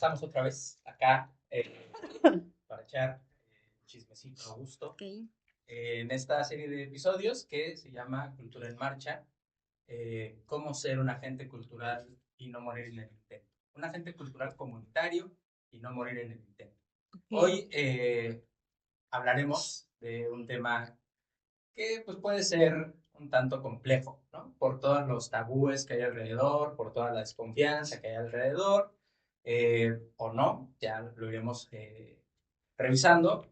estamos otra vez acá para echar chismecito a gusto Ok. en esta serie de episodios que se llama Cultura en Marcha, cómo ser un agente cultural y no morir en el intento. Un agente cultural comunitario y no morir en el intento. Ok. Hoy hablaremos de un tema que pues, puede ser un tanto complejo, ¿no? Por todos los tabúes que hay alrededor, por toda la desconfianza que hay alrededor, o no, ya lo iremos revisando.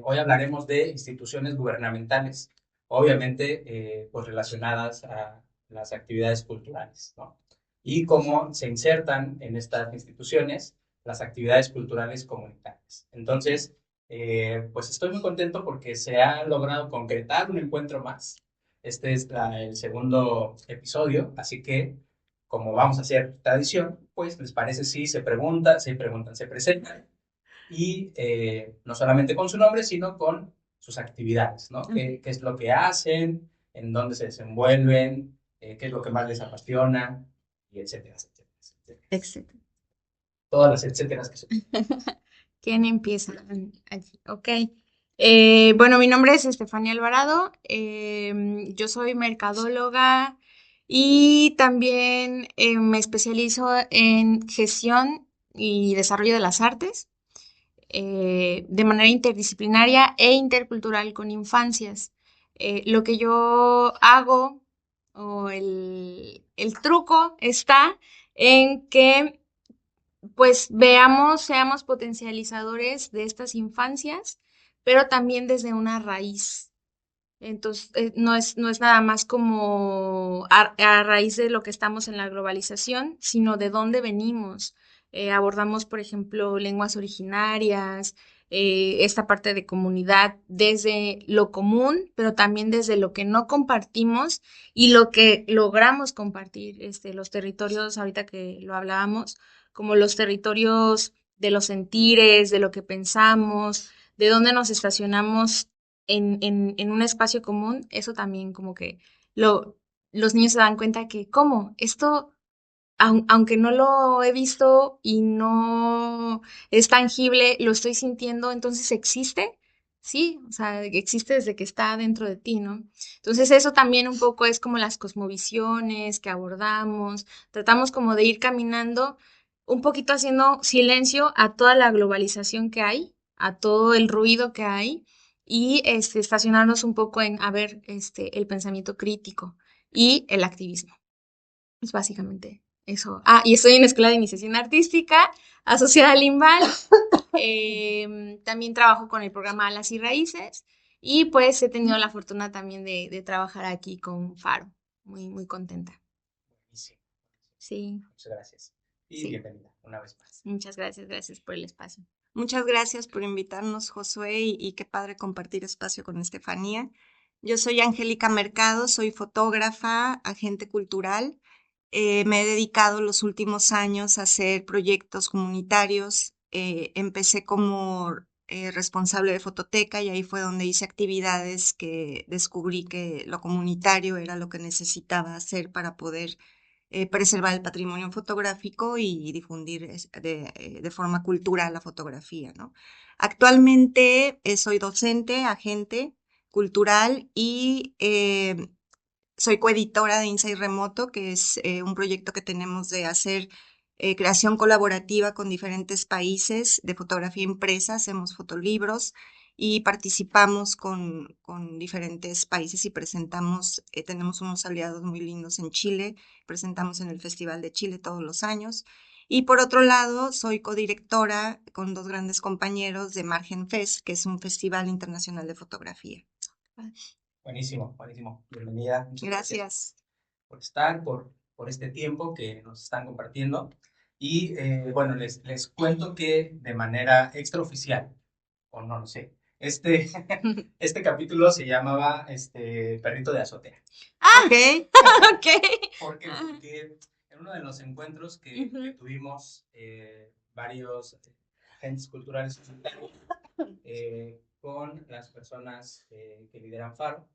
Hoy hablaremos de instituciones gubernamentales, obviamente pues relacionadas a las actividades culturales, ¿no? Y cómo se insertan en estas instituciones las actividades culturales comunitarias. Entonces, pues estoy muy contento porque se ha logrado concretar un encuentro más. Este es el segundo episodio, así que como vamos a hacer tradición, pues les parece si se presentan y no solamente con su nombre, sino con sus actividades, ¿no? ¿Qué es lo que hacen? ¿En dónde se desenvuelven? ¿Qué es lo que más les apasiona? Y etcétera, etcétera, etcétera. Excelente. Todas las etcéteras que se... ¿Quién empieza? Allí. Ok. Bueno, mi nombre es Estefania Alvarado. Yo soy mercadóloga y también me especializo en gestión y desarrollo de las artes de manera interdisciplinaria e intercultural con infancias. Lo que yo hago o el truco está en que pues veamos, seamos potencializadores de estas infancias, pero también desde una raíz. Entonces, no es nada más como a raíz de lo que estamos en la globalización, sino de dónde venimos. Abordamos, por ejemplo, lenguas originarias, esta parte de comunidad desde lo común, pero también desde lo que no compartimos y lo que logramos compartir, los territorios, ahorita que lo hablábamos, como los territorios de los sentires, de lo que pensamos, de dónde nos estacionamos en un espacio común, eso también como que lo, los niños se dan cuenta que, ¿cómo? Esto, aunque no lo he visto y no es tangible, lo estoy sintiendo, entonces existe. Sí, o sea, existe desde que está dentro de ti, ¿no? Entonces eso también un poco es como las cosmovisiones que abordamos, tratamos como de ir caminando un poquito haciendo silencio a toda la globalización que hay, a todo el ruido que hay y estacionarnos un poco en, a ver, el pensamiento crítico y el activismo. Es básicamente eso. Ah, y estoy en Escuela de Iniciación Artística, asociada al IMBAL. También trabajo con el programa Alas y Raíces y pues he tenido la fortuna también de trabajar aquí con Faro. Muy, muy contenta. Buenísimo. Sí, Muchas gracias. Y sí. bienvenida una vez más. Muchas gracias, gracias por el espacio. Muchas gracias por invitarnos, Josué, y qué padre compartir espacio con Estefanía. Yo soy Angélica Mercado, soy fotógrafa, agente cultural. Me he dedicado los últimos años a hacer proyectos comunitarios. Empecé como responsable de fototeca y ahí fue donde hice actividades que descubrí que lo comunitario era lo que necesitaba hacer para poder preservar el patrimonio fotográfico y difundir de forma cultural la fotografía, ¿no? Actualmente soy docente, agente cultural y soy coeditora de Insight Remoto, que es un proyecto que tenemos de hacer creación colaborativa con diferentes países de fotografía impresa, hacemos fotolibros y participamos con diferentes países y presentamos, tenemos unos aliados muy lindos en Chile, presentamos en el Festival de Chile todos los años. Y por otro lado, soy codirectora con dos grandes compañeros de Margen Fest, que es un festival internacional de fotografía. Buenísimo, buenísimo. Bienvenida. Muchas gracias Gracias. por estar, por este tiempo que nos están compartiendo. Y bueno, les cuento que de manera extraoficial, o no lo sé, este capítulo se llamaba Perrito de Azotea. Ah, Ok. ok. ¿Por qué? Ah, Porque en uno de los encuentros que ujú. tuvimos varios agentes culturales con las personas que lideran FARO,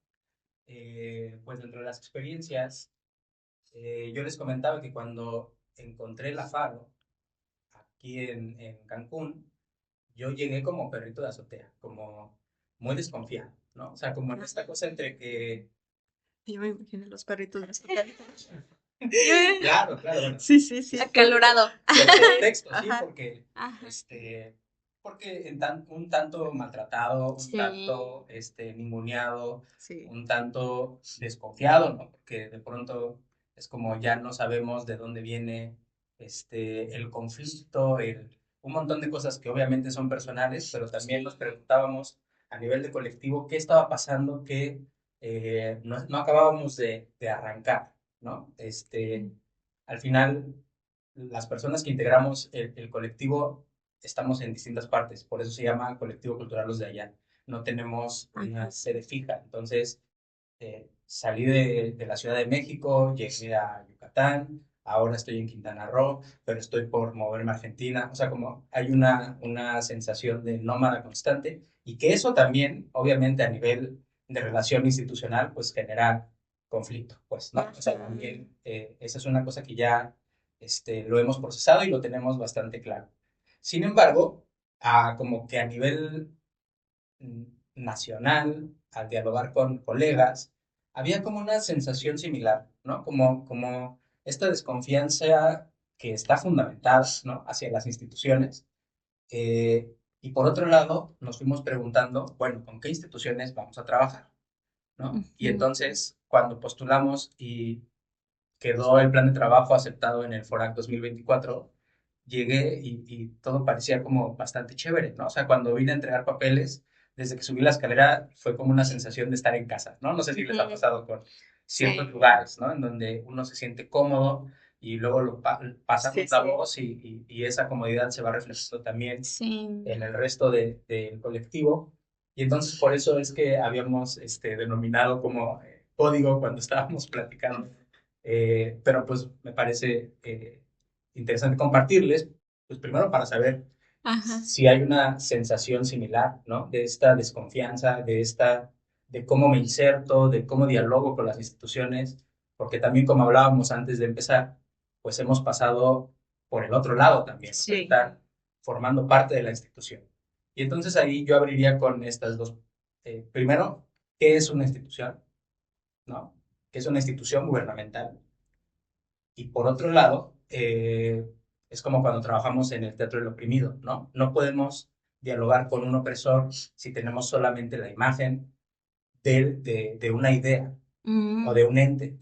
pues dentro de las experiencias, yo les comentaba que cuando encontré la FARO, aquí en Cancún, yo llegué como perrito de azotea, como muy desconfiado, ¿no? O sea, como en esta cosa entre que... Yo me imagino los perritos de azotea. Claro, claro, bueno. Sí, sí, sí. Acalorado. El contexto, sí, Ajá. porque, Ajá. porque un tanto maltratado, un Sí. tanto ninguneado, Sí. un tanto desconfiado, ¿no? Porque de pronto es como ya no sabemos de dónde viene el conflicto, un montón de cosas que obviamente son personales, pero también nos preguntábamos a nivel de colectivo qué estaba pasando que no acabábamos de arrancar, ¿no? Al final las personas que integramos el colectivo estamos en distintas partes, por eso se llama Colectivo Cultural Los de Allá. No tenemos una sede fija, entonces salí de la Ciudad de México, llegué a Yucatán, ahora estoy en Quintana Roo, pero estoy por moverme a Argentina, o sea, como hay una sensación de nómada constante y que eso también, obviamente a nivel de relación institucional, pues genera conflicto, pues, ¿no? O sea, también esa es una cosa que ya lo hemos procesado y lo tenemos bastante claro. Sin embargo, como que a nivel mm, nacional, al dialogar con colegas, había como una sensación similar, ¿no? Como esta desconfianza que está fundamentada, ¿no? Hacia las instituciones. Y por otro lado, nos fuimos preguntando, bueno, ¿con qué instituciones vamos a trabajar? ¿No? Y entonces, cuando postulamos y quedó el plan de trabajo aceptado en el FORAC 2024, llegué y todo parecía como bastante chévere, ¿no? O sea, cuando vine a entregar papeles, desde que subí la escalera fue como una sensación de estar en casa, ¿no? No sé si les ha pasado con ciertos lugares, ¿no? En donde uno se siente cómodo y luego pasamos la voz y esa comodidad se va reflejando también en el resto del colectivo. Y entonces por eso es que habíamos denominado como código cuando estábamos platicando. Pero pues me parece interesante compartirles, pues primero para saber si hay una sensación similar, ¿no? De esta desconfianza, de cómo me inserto, de cómo dialogo con las instituciones, porque también como hablábamos antes de empezar, pues hemos pasado por el otro lado también, ¿no? Estar formando parte de la institución. Y entonces ahí yo abriría con estas dos. Primero, ¿qué es una institución? ¿No? ¿Qué es una institución gubernamental? Y por otro lado, es como cuando trabajamos en el teatro del oprimido, ¿no? No podemos dialogar con un opresor si tenemos solamente la imagen de una idea o de un ente,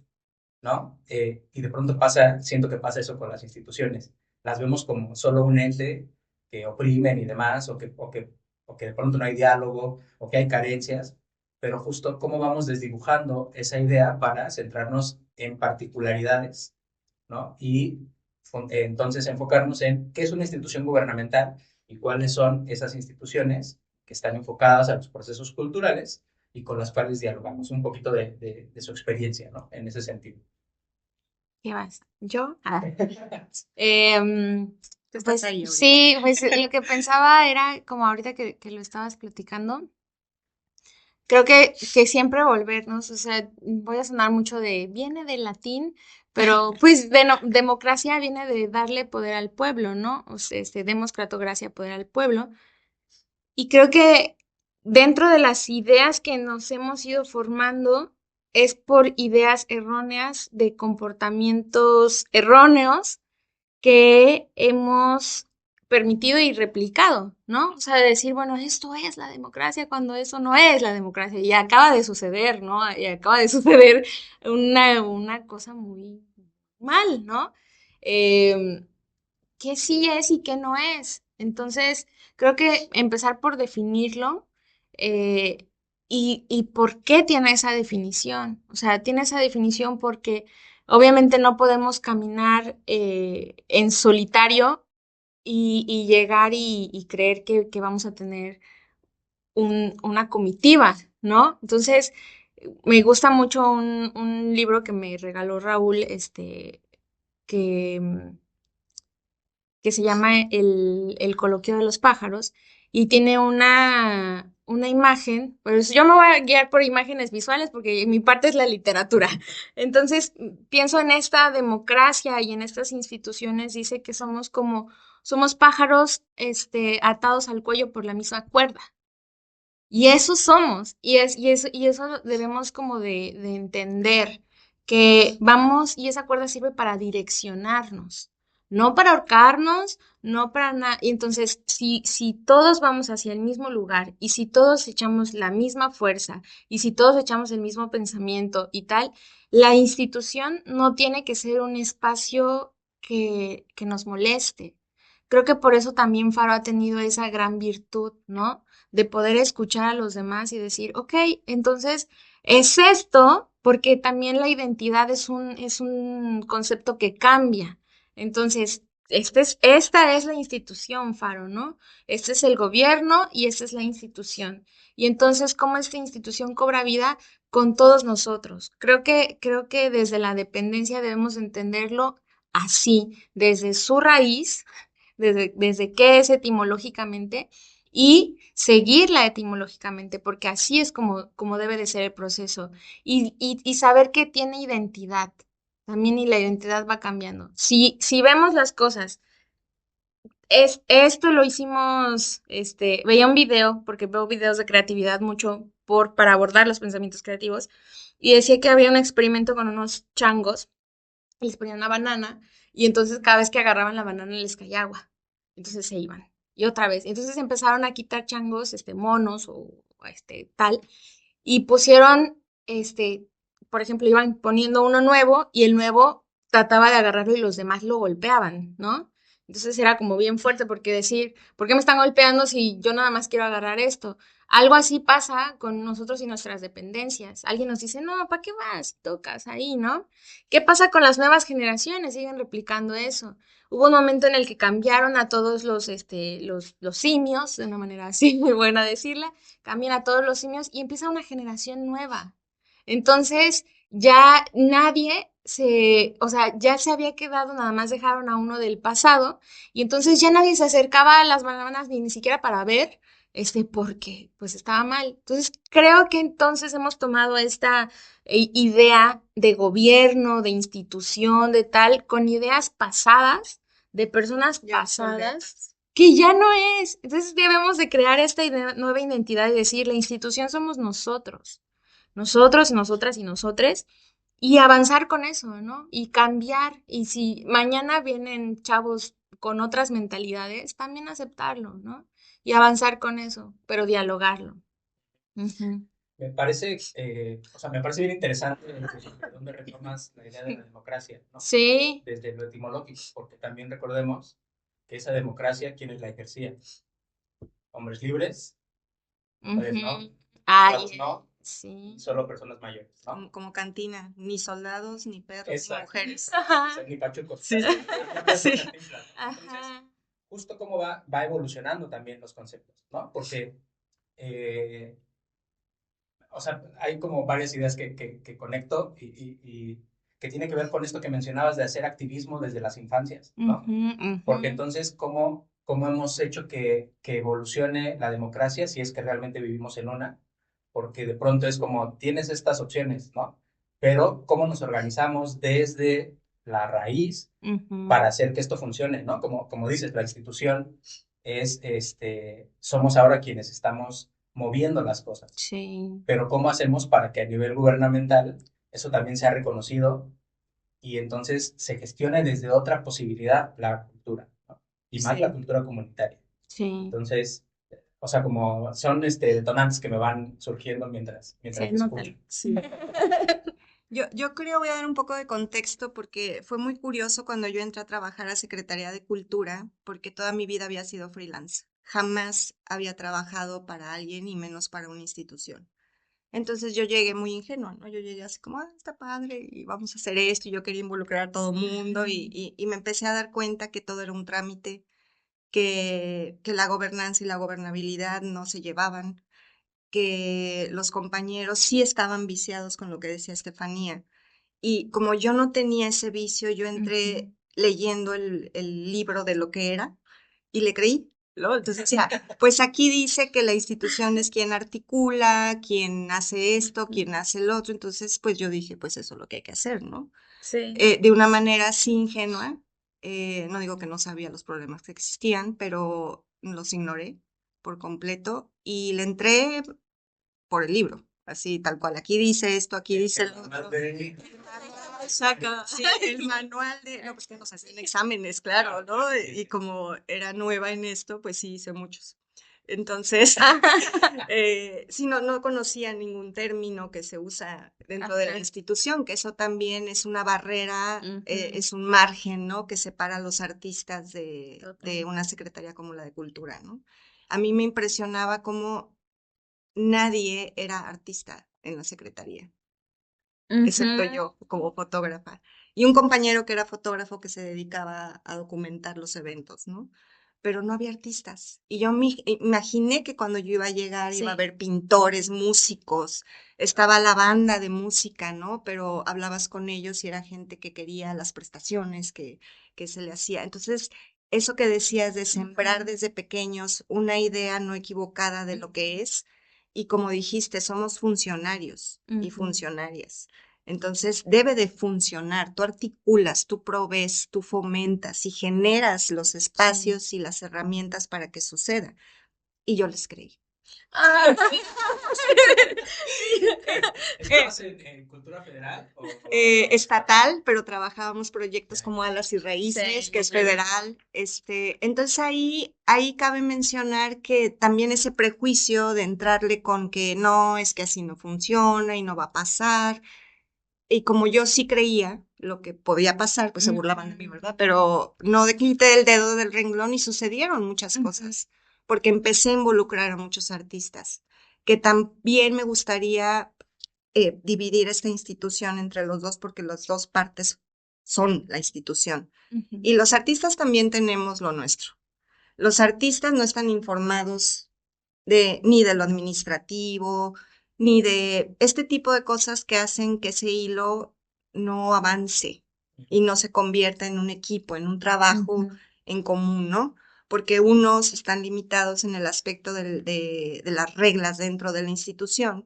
¿no? Y de pronto siento que pasa eso con las instituciones. Las vemos como solo un ente que oprimen y demás, o que de pronto no hay diálogo, o que hay carencias, pero justo cómo vamos desdibujando esa idea para centrarnos en particularidades, ¿no? Y entonces enfocarnos en qué es una institución gubernamental y cuáles son esas instituciones que están enfocadas a los procesos culturales y con las cuales dialogamos un poquito de su experiencia, ¿no? En ese sentido. ¿Qué vas? ¿Yo? Pues ahí, sí, pues lo que pensaba era, como ahorita que lo estabas platicando, creo que siempre volvernos, o sea, voy a sonar mucho viene del latín, pero pues democracia viene de darle poder al pueblo, ¿no? O sea, democratocracia, poder al pueblo. Y creo que dentro de las ideas que nos hemos ido formando es por ideas erróneas de comportamientos erróneos que hemos permitido y replicado, ¿no? O sea, de decir, bueno, esto es la democracia cuando eso no es la democracia. Y acaba de suceder, ¿no? Y acaba de suceder una cosa muy mal, ¿no? ¿Qué sí es y qué no es? Entonces, creo que empezar por definirlo eh, y por qué tiene esa definición. O sea, tiene esa definición porque obviamente no podemos caminar en solitario y llegar y creer que vamos a tener una comitiva, ¿no? Entonces, me gusta mucho un libro que me regaló Raúl, que que se llama El coloquio de los pájaros y tiene una imagen, pues yo me voy a guiar por imágenes visuales porque mi parte es la literatura. Entonces, pienso en esta democracia y en estas instituciones, dice que somos como somos pájaros, atados al cuello por la misma cuerda. Y eso somos, y eso debemos como de entender, que vamos, y esa cuerda sirve para direccionarnos, no para ahorcarnos, no para nada. Y entonces, si todos vamos hacia el mismo lugar, y si todos echamos la misma fuerza, y si todos echamos el mismo pensamiento y tal, la institución no tiene que ser un espacio que nos moleste. Creo que por eso también Faro ha tenido esa gran virtud, ¿no? De poder escuchar a los demás y decir, ok, entonces es esto, porque también la identidad es un concepto que cambia. Entonces, esta es la institución, Faro, ¿no? Este es el gobierno y esta es la institución. Y entonces, ¿cómo esta institución cobra vida? Con todos nosotros. Creo que desde la dependencia debemos entenderlo así, desde su raíz, desde qué es etimológicamente y seguirla etimológicamente, porque así es como debe de ser el proceso. Y saber que tiene identidad también, y la identidad va cambiando. Si vemos las cosas, esto lo hicimos, veía un video, porque veo videos de creatividad mucho para abordar los pensamientos creativos, y decía que había un experimento con unos changos, les ponían una banana, y entonces cada vez que agarraban la banana les caía agua. Entonces se iban. Y otra vez. Entonces empezaron a quitar changos, monos o tal, y pusieron, por ejemplo, iban poniendo uno nuevo y el nuevo trataba de agarrarlo y los demás lo golpeaban, ¿no? Entonces era como bien fuerte porque decir, ¿por qué me están golpeando si yo nada más quiero agarrar esto? Algo así pasa con nosotros y nuestras dependencias. Alguien nos dice, no, ¿para qué vas? Tocas ahí, ¿no? ¿Qué pasa con las nuevas generaciones? Siguen replicando eso. Hubo un momento en el que cambiaron a todos los simios, de una manera así muy buena decirla, cambian a todos los simios y empieza una generación nueva. Entonces, ya nadie o sea, ya se había quedado, nada más dejaron a uno del pasado, y entonces ya nadie se acercaba a las bananas ni siquiera para ver, porque pues estaba mal. Entonces, creo que entonces hemos tomado esta idea de gobierno, de institución, de tal, con ideas pasadas, de personas Ya pasadas, que ya no es. Entonces debemos de crear esta nueva identidad y decir, la institución somos nosotros, nosotros, nosotras y nosotres, y avanzar con eso, ¿no? Y cambiar. Y si mañana vienen chavos con otras mentalidades, también aceptarlo, ¿no? Y avanzar con eso, pero dialogarlo. Ujú. Me parece, o sea, me parece bien interesante desde donde retomas la idea de la democracia, ¿no? Sí. Desde lo etimológico, porque también recordemos que esa democracia, ¿quiénes la ejercían? Hombres libres, mujeres no, Ujú. Ay, esclavos no, sí. solo personas mayores, ¿no? como cantina, ni soldados, ni perros, ni Exacto. mujeres. O Ajá. sea, ni pachucos. Sí. Sí. Entonces, Ajá. justo cómo va evolucionando también los conceptos, ¿no? Porque, eh, o sea, hay como varias ideas que conecto y que tiene que ver con esto que mencionabas de hacer activismo desde las infancias, ¿no? Ujú, ujú. Porque entonces, ¿cómo hemos hecho que evolucione la democracia si es que realmente vivimos en una? Porque de pronto es como, tienes estas opciones, ¿no? Pero ¿cómo nos organizamos desde la raíz Ujú. para hacer que esto funcione, ¿no? Como dices, la institución es, somos ahora quienes estamos moviendo las cosas. Sí. Pero ¿cómo hacemos para que a nivel gubernamental eso también sea reconocido y entonces se gestione desde otra posibilidad la cultura, ¿no? Y más la Sí. cultura comunitaria? Sí. Entonces, o sea, como son detonantes que me van surgiendo mientras Sí, te nótalo. escucho. Sí. Yo creo, voy a dar un poco de contexto porque fue muy curioso cuando yo entré a trabajar a Secretaría de Cultura, porque toda mi vida había sido freelance. Jamás había trabajado para alguien y menos para una institución. Entonces yo llegué muy ingenua, ¿no? Yo llegué así como, está padre y vamos a hacer esto y yo quería involucrar a todo el mundo y me empecé a dar cuenta que todo era un trámite, que la gobernanza y la gobernabilidad no se llevaban, que los compañeros sí estaban viciados con lo que decía Estefanía. Y como yo no tenía ese vicio, yo entré Ujú. leyendo el libro de lo que era y le creí, ¿no? Entonces decía, pues aquí dice que la institución es quien articula, quien hace esto, quien hace el otro. Entonces, pues yo dije, pues eso es lo que hay que hacer, ¿no? Sí. De una manera así ingenua. No digo que no sabía los problemas que existían, pero los ignoré por completo y le entré por el libro, así tal cual. Aquí dice esto, aquí dice El lo manual otro. de- Exacto, sí, el manual de, no, pues que nos hacían exámenes, claro, ¿no? Y como era nueva en esto, pues sí hice muchos. Entonces, sí, no conocía ningún término que se usa dentro de la Ajá. institución, que eso también es una barrera, Ujú. es un margen, ¿no? Que separa a los artistas de Total. una secretaría como la de Cultura, ¿no? A mí me impresionaba cómo nadie era artista en la secretaría, excepto Ujú. yo como fotógrafa. Y un compañero que era fotógrafo que se dedicaba a documentar los eventos, ¿no? Pero no había artistas. Y yo me imaginé que cuando yo iba a llegar iba a Sí. haber pintores, músicos, estaba la banda de música, ¿no? Pero hablabas con ellos y era gente que quería las prestaciones que se le hacía. Entonces, eso que decías de sembrar Ujú. desde pequeños una idea no equivocada de lo que es, y como dijiste, somos funcionarios y Ujú. funcionarias. Entonces debe de funcionar, tú articulas, tú provees, tú fomentas y generas los Sí. espacios y las herramientas para que suceda. Y yo les creí. Ah, Eh, ¿Estabas en Cultura Federal o Estatal, pero trabajábamos proyectos Ya. como Alas y Raíces, que es sí. federal. Entonces ahí cabe mencionar que también ese prejuicio de entrarle con que no, es que así no funciona y no va a pasar. Y como yo sí creía lo que podía pasar, pues se burlaban de mí, ¿verdad? Pero no de quité el dedo del renglón y sucedieron muchas Ujú. cosas, porque empecé a involucrar a muchos artistas, que también me gustaría dividir esta institución entre los dos, porque las dos partes son la institución. Ujú. Y los artistas también tenemos lo nuestro. Los artistas no están informados ni de lo administrativo, ni de este tipo de cosas que hacen que ese hilo no avance y no se convierta en un equipo, en un trabajo Ujú. en común, ¿no? Porque unos están limitados en el aspecto de las reglas dentro de la institución,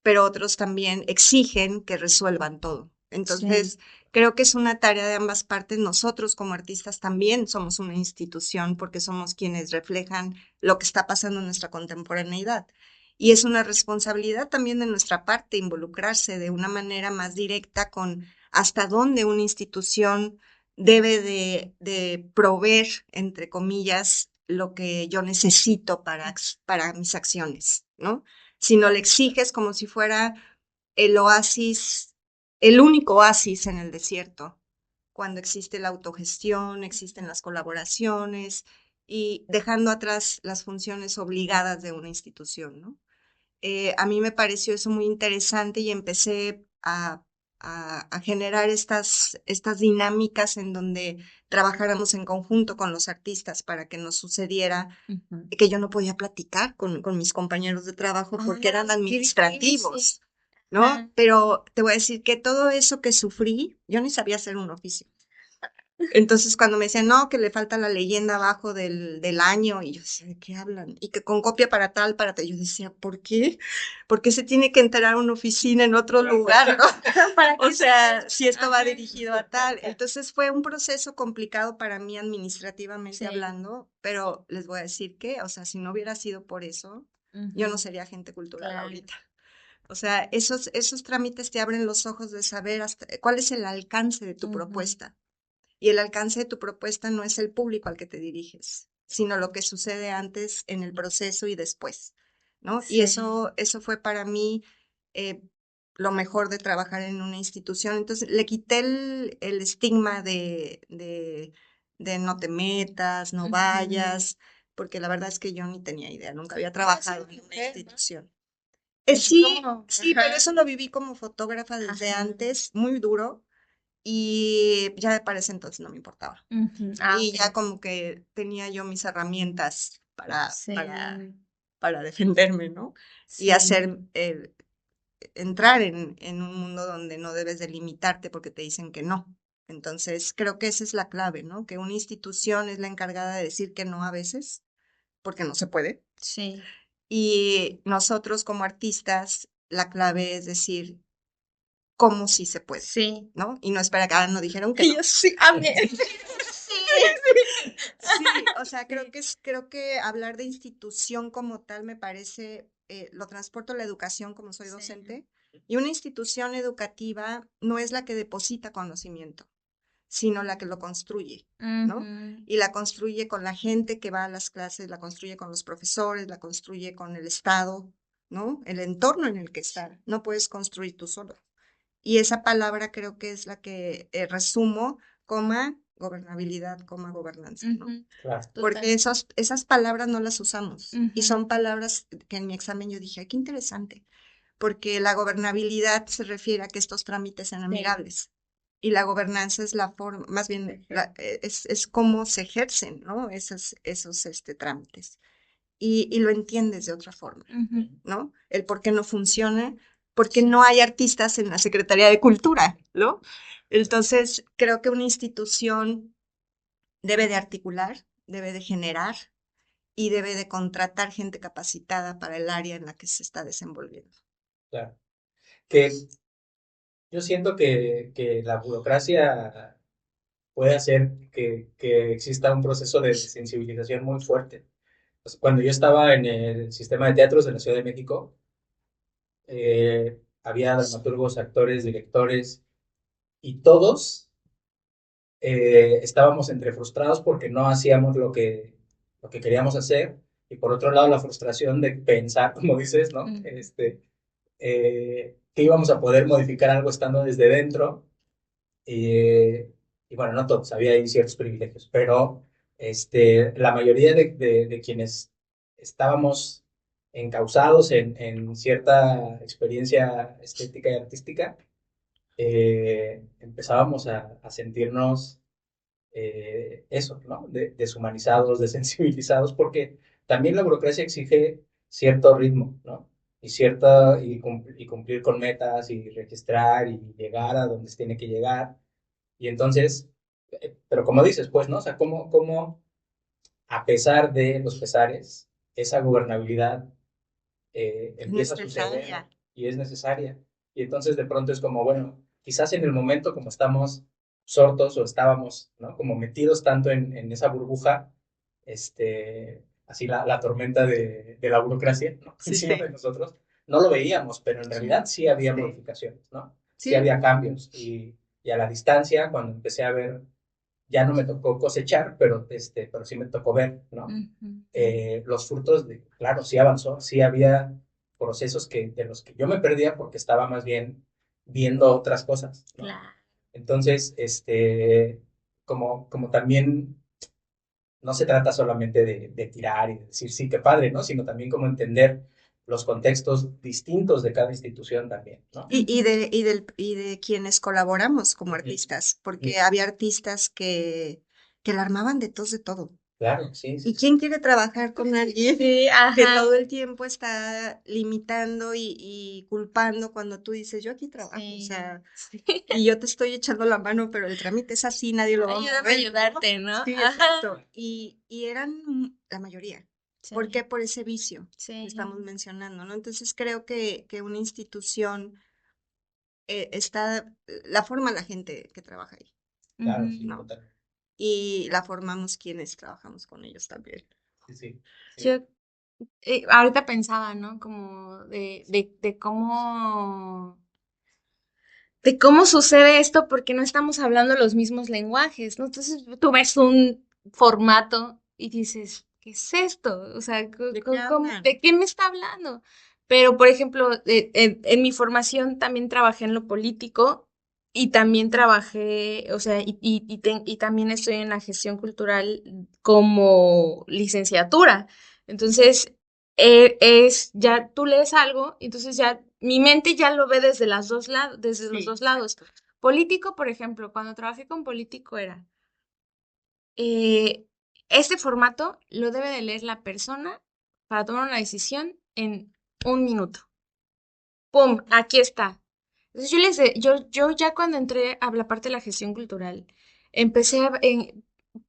pero otros también exigen que resuelvan todo. Sí. Entonces, creo que es una tarea de ambas partes. Nosotros como artistas también somos una institución porque somos quienes reflejan lo que está pasando en nuestra contemporaneidad. Y es una responsabilidad también de nuestra parte involucrarse de una manera más directa con hasta dónde una institución debe de proveer, entre comillas, lo que yo necesito para mis acciones, ¿no? Si no le exiges como si fuera el oasis, el único oasis en el desierto, cuando existe la autogestión, existen las colaboraciones y dejando atrás las funciones obligadas de una institución, ¿no? A mí me pareció eso muy interesante y empecé a generar estas dinámicas en donde trabajáramos en conjunto con los artistas para que nos sucediera Ujú. que yo no podía platicar con mis compañeros de trabajo porque eran Qué difícil. administrativos, ¿no? Ajá. Pero te voy a decir que todo eso que sufrí, yo ni sabía hacer un oficio. Entonces, cuando me decían, no, que le falta la leyenda abajo del año, y yo decía, ¿de qué hablan? Y que con copia para tal, para tal. Yo decía, ¿por qué? ¿Por qué se tiene que enterar una oficina en otro lugar, no? ¿Para O qué sea, si esto va Ajá. dirigido a tal. Entonces fue un proceso complicado para mí administrativamente Sí. hablando, pero les voy a decir que, o sea, si no hubiera sido por eso, yo no Ujú. sería agente cultural Claro. ahorita. O sea, esos trámites te abren los ojos de saber hasta cuál es el alcance de tu Ujú. propuesta. Y el alcance de tu propuesta no es el público al que te diriges, sino lo que sucede antes en el proceso y después, ¿no? Y Sí. eso fue para mí eh, lo mejor de trabajar en una institución. Entonces, le quité el estigma de no te metas, no Ujú. vayas, porque la verdad es que yo ni tenía idea, nunca había trabajado en una Mujer, ¿no? institución. Así Sí, como, sí, pero ajá, eso lo viví como fotógrafa desde ajá. antes, muy duro, y ya para ese entonces no me importaba. Ujú. Y ya Ok. como que tenía yo mis herramientas Sí. para defenderme, ¿no? Y Sí. entrar en un mundo donde no debes de limitarte porque te dicen que no. Entonces, creo que esa es la clave, ¿no? Que una institución es la encargada de decir que no a veces, porque no se puede. Sí. Y nosotros como artistas, la clave es decir cómo sí se puede, Sí. ¿no? Y no esperar que no dijeron que Y no. yo sí, amén. Sí, o sea, creo que hablar de institución como tal me parece, lo transporto a la educación como soy Sí. docente, y una institución educativa no es la que deposita conocimiento, sino la que lo construye, ¿no? Ujú. Y la construye con la gente que va a las clases, la construye con los profesores, la construye con el Estado, ¿no? El entorno en el que está. No puedes construir tú solo. Y esa palabra creo que es la que resumo, gobernabilidad, gobernanza, ¿no? Ujú. Claro, Porque Total. esas palabras no las usamos. Y Ujú. son palabras que en mi examen yo dije, ay, qué interesante, porque la gobernabilidad se refiere a que estos trámites sean Sí. amigables. Y la gobernanza es la forma, más bien, es cómo se ejercen, ¿no? Esos trámites. Y lo entiendes de otra forma, Ujú. ¿no? El por qué no funciona, porque no hay artistas en la Secretaría de Cultura, ¿no? Entonces, creo que una institución debe de articular, debe de generar y debe de contratar gente capacitada para el área en la que se está desenvolviendo. claro. Que yo siento que la burocracia puede hacer que exista un proceso de sensibilización muy fuerte. Pues, cuando yo estaba en el sistema de teatros de la Ciudad de México, había dramaturgos, actores, directores, y todos estábamos entre frustrados porque no hacíamos lo que queríamos hacer, y por otro lado la frustración de pensar, como dices, ¿no? Ujú. Que íbamos a poder modificar algo estando desde dentro. Y bueno, no todos, había ahí ciertos privilegios, pero la mayoría de quienes estábamos encausados en cierta experiencia estética y artística, empezábamos a sentirnos eso, ¿no? Deshumanizados, desensibilizados, porque también la burocracia exige cierto ritmo, ¿no? Y cumplir con metas y registrar y llegar a donde se tiene que llegar. Y entonces, pero como dices, pues, ¿no? O sea, cómo a pesar de los pesares, esa gobernabilidad Es empieza a suceder necesaria. y es necesaria. Y entonces de pronto es como, bueno, quizás en el momento como estamos sordos o estábamos, ¿no? Como metidos tanto en esa burbuja, así la tormenta de la burocracia, ¿no? Sí, Encima de nosotros, no lo veíamos, pero en realidad Sí. sí había sí, modificaciones, ¿no? Sí sí, había cambios. Y a la distancia, cuando empecé a ver, ya no me tocó cosechar, pero sí me tocó ver, ¿no? Ujú. Los frutos de, claro, sí avanzó, sí había procesos de los que yo me perdía porque estaba más bien viendo otras cosas, ¿no? Claro. Entonces, como también no se trata solamente de tirar y de decir, sí, qué padre, ¿no? Sino también como entender los contextos distintos de cada institución también, ¿no? Ujú. Y de quienes colaboramos como Ujú. artistas, porque había artistas que la armaban de tos de todo. Claro, sí, sí, ¿Y sí. quién quiere trabajar con alguien Sí, que ajá. todo el tiempo está limitando y culpando cuando tú dices, yo aquí trabajo, o Sí. sea, Sí. y yo te estoy echando la mano, pero el trámite es así, nadie lo va a Ayúdame a mover, ¿no? ayudarte, ¿no? Sí, Ajá. exacto. Y eran la mayoría. ¿Por qué? Sí, Por ese vicio que estamos sí. mencionando, ¿no? Entonces creo que una institución está, la forma la gente que trabaja ahí, Claro, sí, Ujú. ¿no? total. Y la formamos quienes trabajamos con ellos también. Sí, sí, sí. Yo ahorita pensaba, ¿no? Como de cómo sucede esto porque no estamos hablando los mismos lenguajes, ¿no? Entonces tú ves un formato y dices, ¿qué es esto? O sea, ¿De qué hablan? ¿de qué me está hablando? Pero, por ejemplo, en mi formación también trabajé en lo político y también trabajé, o sea, y también estoy en la gestión cultural como licenciatura. Entonces, ya tú lees algo, entonces ya mi mente ya lo ve desde las dos lados, desde los Sí, dos lados. exacto. Político, por ejemplo, cuando trabajé con político era, eh, este formato lo debe de leer la persona para tomar una decisión en un minuto. ¡Pum! Aquí está. Entonces yo ya cuando entré a la parte de la gestión cultural, empecé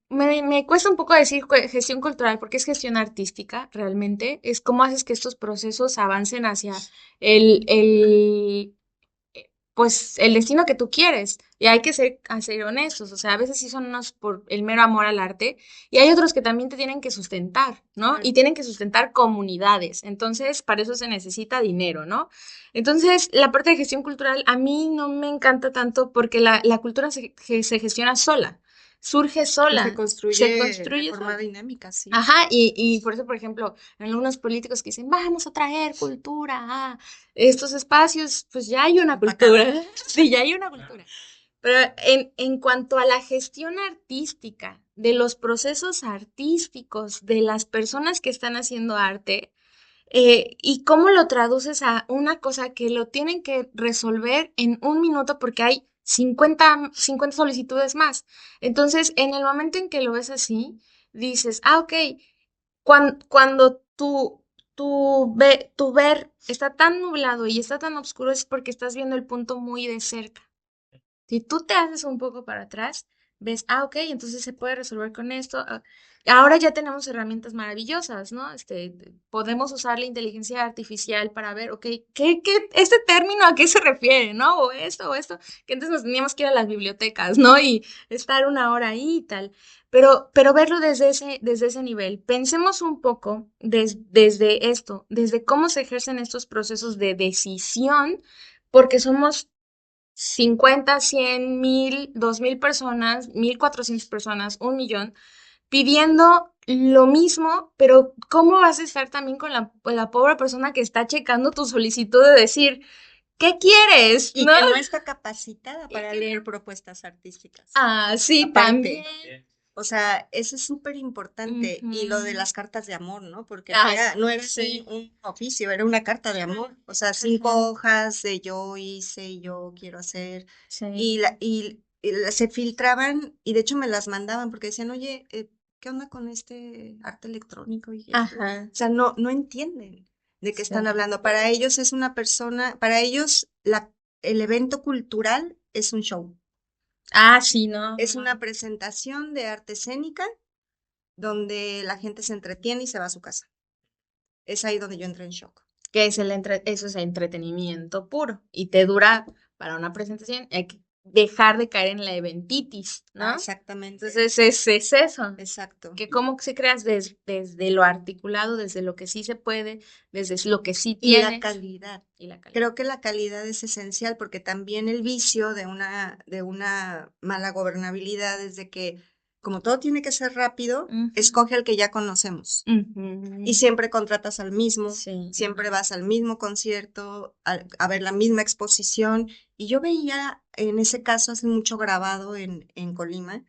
me cuesta un poco decir gestión cultural porque es gestión artística, realmente. Es cómo haces que estos procesos avancen hacia el pues el destino que tú quieres. Y hay que ser honestos, o sea, a veces sí son unos por el mero amor al arte y hay otros que también te tienen que sustentar, ¿no? Claro. Y tienen que sustentar comunidades. Entonces, para eso se necesita dinero, ¿no? Entonces, la parte de gestión cultural a mí no me encanta tanto porque la cultura se gestiona sola, surge Y se sola, se construye de construye forma sola. dinámica, sí. Ajá, y por eso, por ejemplo, en algunos políticos que dicen, vamos a traer cultura a estos espacios, pues ya hay una Empacada. cultura, sí, ya hay una cultura. Pero en cuanto a la gestión artística, de los procesos artísticos, de las personas que están haciendo arte, y cómo lo traduces a una cosa que lo tienen que resolver en un minuto porque hay 50 solicitudes más. Entonces, en el momento en que lo ves así, dices, ah, ok, cuando tu ver está tan nublado y está tan oscuro es porque estás viendo el punto muy de cerca. Si tú te haces un poco para atrás, ves, ah, ok, entonces se puede resolver con esto. Ahora ya tenemos herramientas maravillosas, ¿no? Podemos usar la inteligencia artificial para ver, ok, este término a qué se refiere, ¿no? O esto, que antes nos teníamos que ir a las bibliotecas, ¿no? Y estar una hora ahí y tal. Pero verlo desde ese nivel. Pensemos un poco desde esto, desde cómo se ejercen estos procesos de decisión, porque somos 50, 100, 1000, 2000 personas, 1400 personas, 1 millón, pidiendo lo mismo, pero ¿cómo vas a estar también con la pobre persona que está checando tu solicitud de decir, ¿qué quieres? Y ¿No? que no está capacitada Y para que leer propuestas artísticas. Ah, sí, Aparte, también. o sea, eso es súper importante. Y lo de Ujú. las cartas de amor, ¿no? Porque Ay, no era sí. un oficio, era una carta de amor. O sea, 5 Ajá. hojas de yo hice, yo quiero hacer. Sí. Y se filtraban y de hecho me las mandaban porque decían, oye, ¿qué onda con este arte electrónico y esto? Ajá. O sea, no entienden de qué Sí. están hablando. Para ellos es una persona, para ellos el evento cultural es un show. Ah, sí, no, Es no. una presentación de arte escénica donde la gente se entretiene y se va a su casa. Es ahí donde yo entré en shock. Que es eso es entretenimiento puro y te dura para una presentación, hay que dejar de caer en la eventitis, Ah, ¿no? exactamente. Entonces es eso, Exacto. que cómo se creas desde lo articulado, desde lo que sí se puede, desde lo que sí Y la tienes calidad. y la calidad. Creo que la calidad es esencial porque también el vicio de una mala gobernabilidad es de que, como todo tiene que ser rápido, Ujú. escoge al que ya conocemos. Ujú. Y siempre contratas al mismo, Sí. siempre vas al mismo concierto, a ver la misma exposición. Y yo veía en ese caso hace mucho grabado en Colima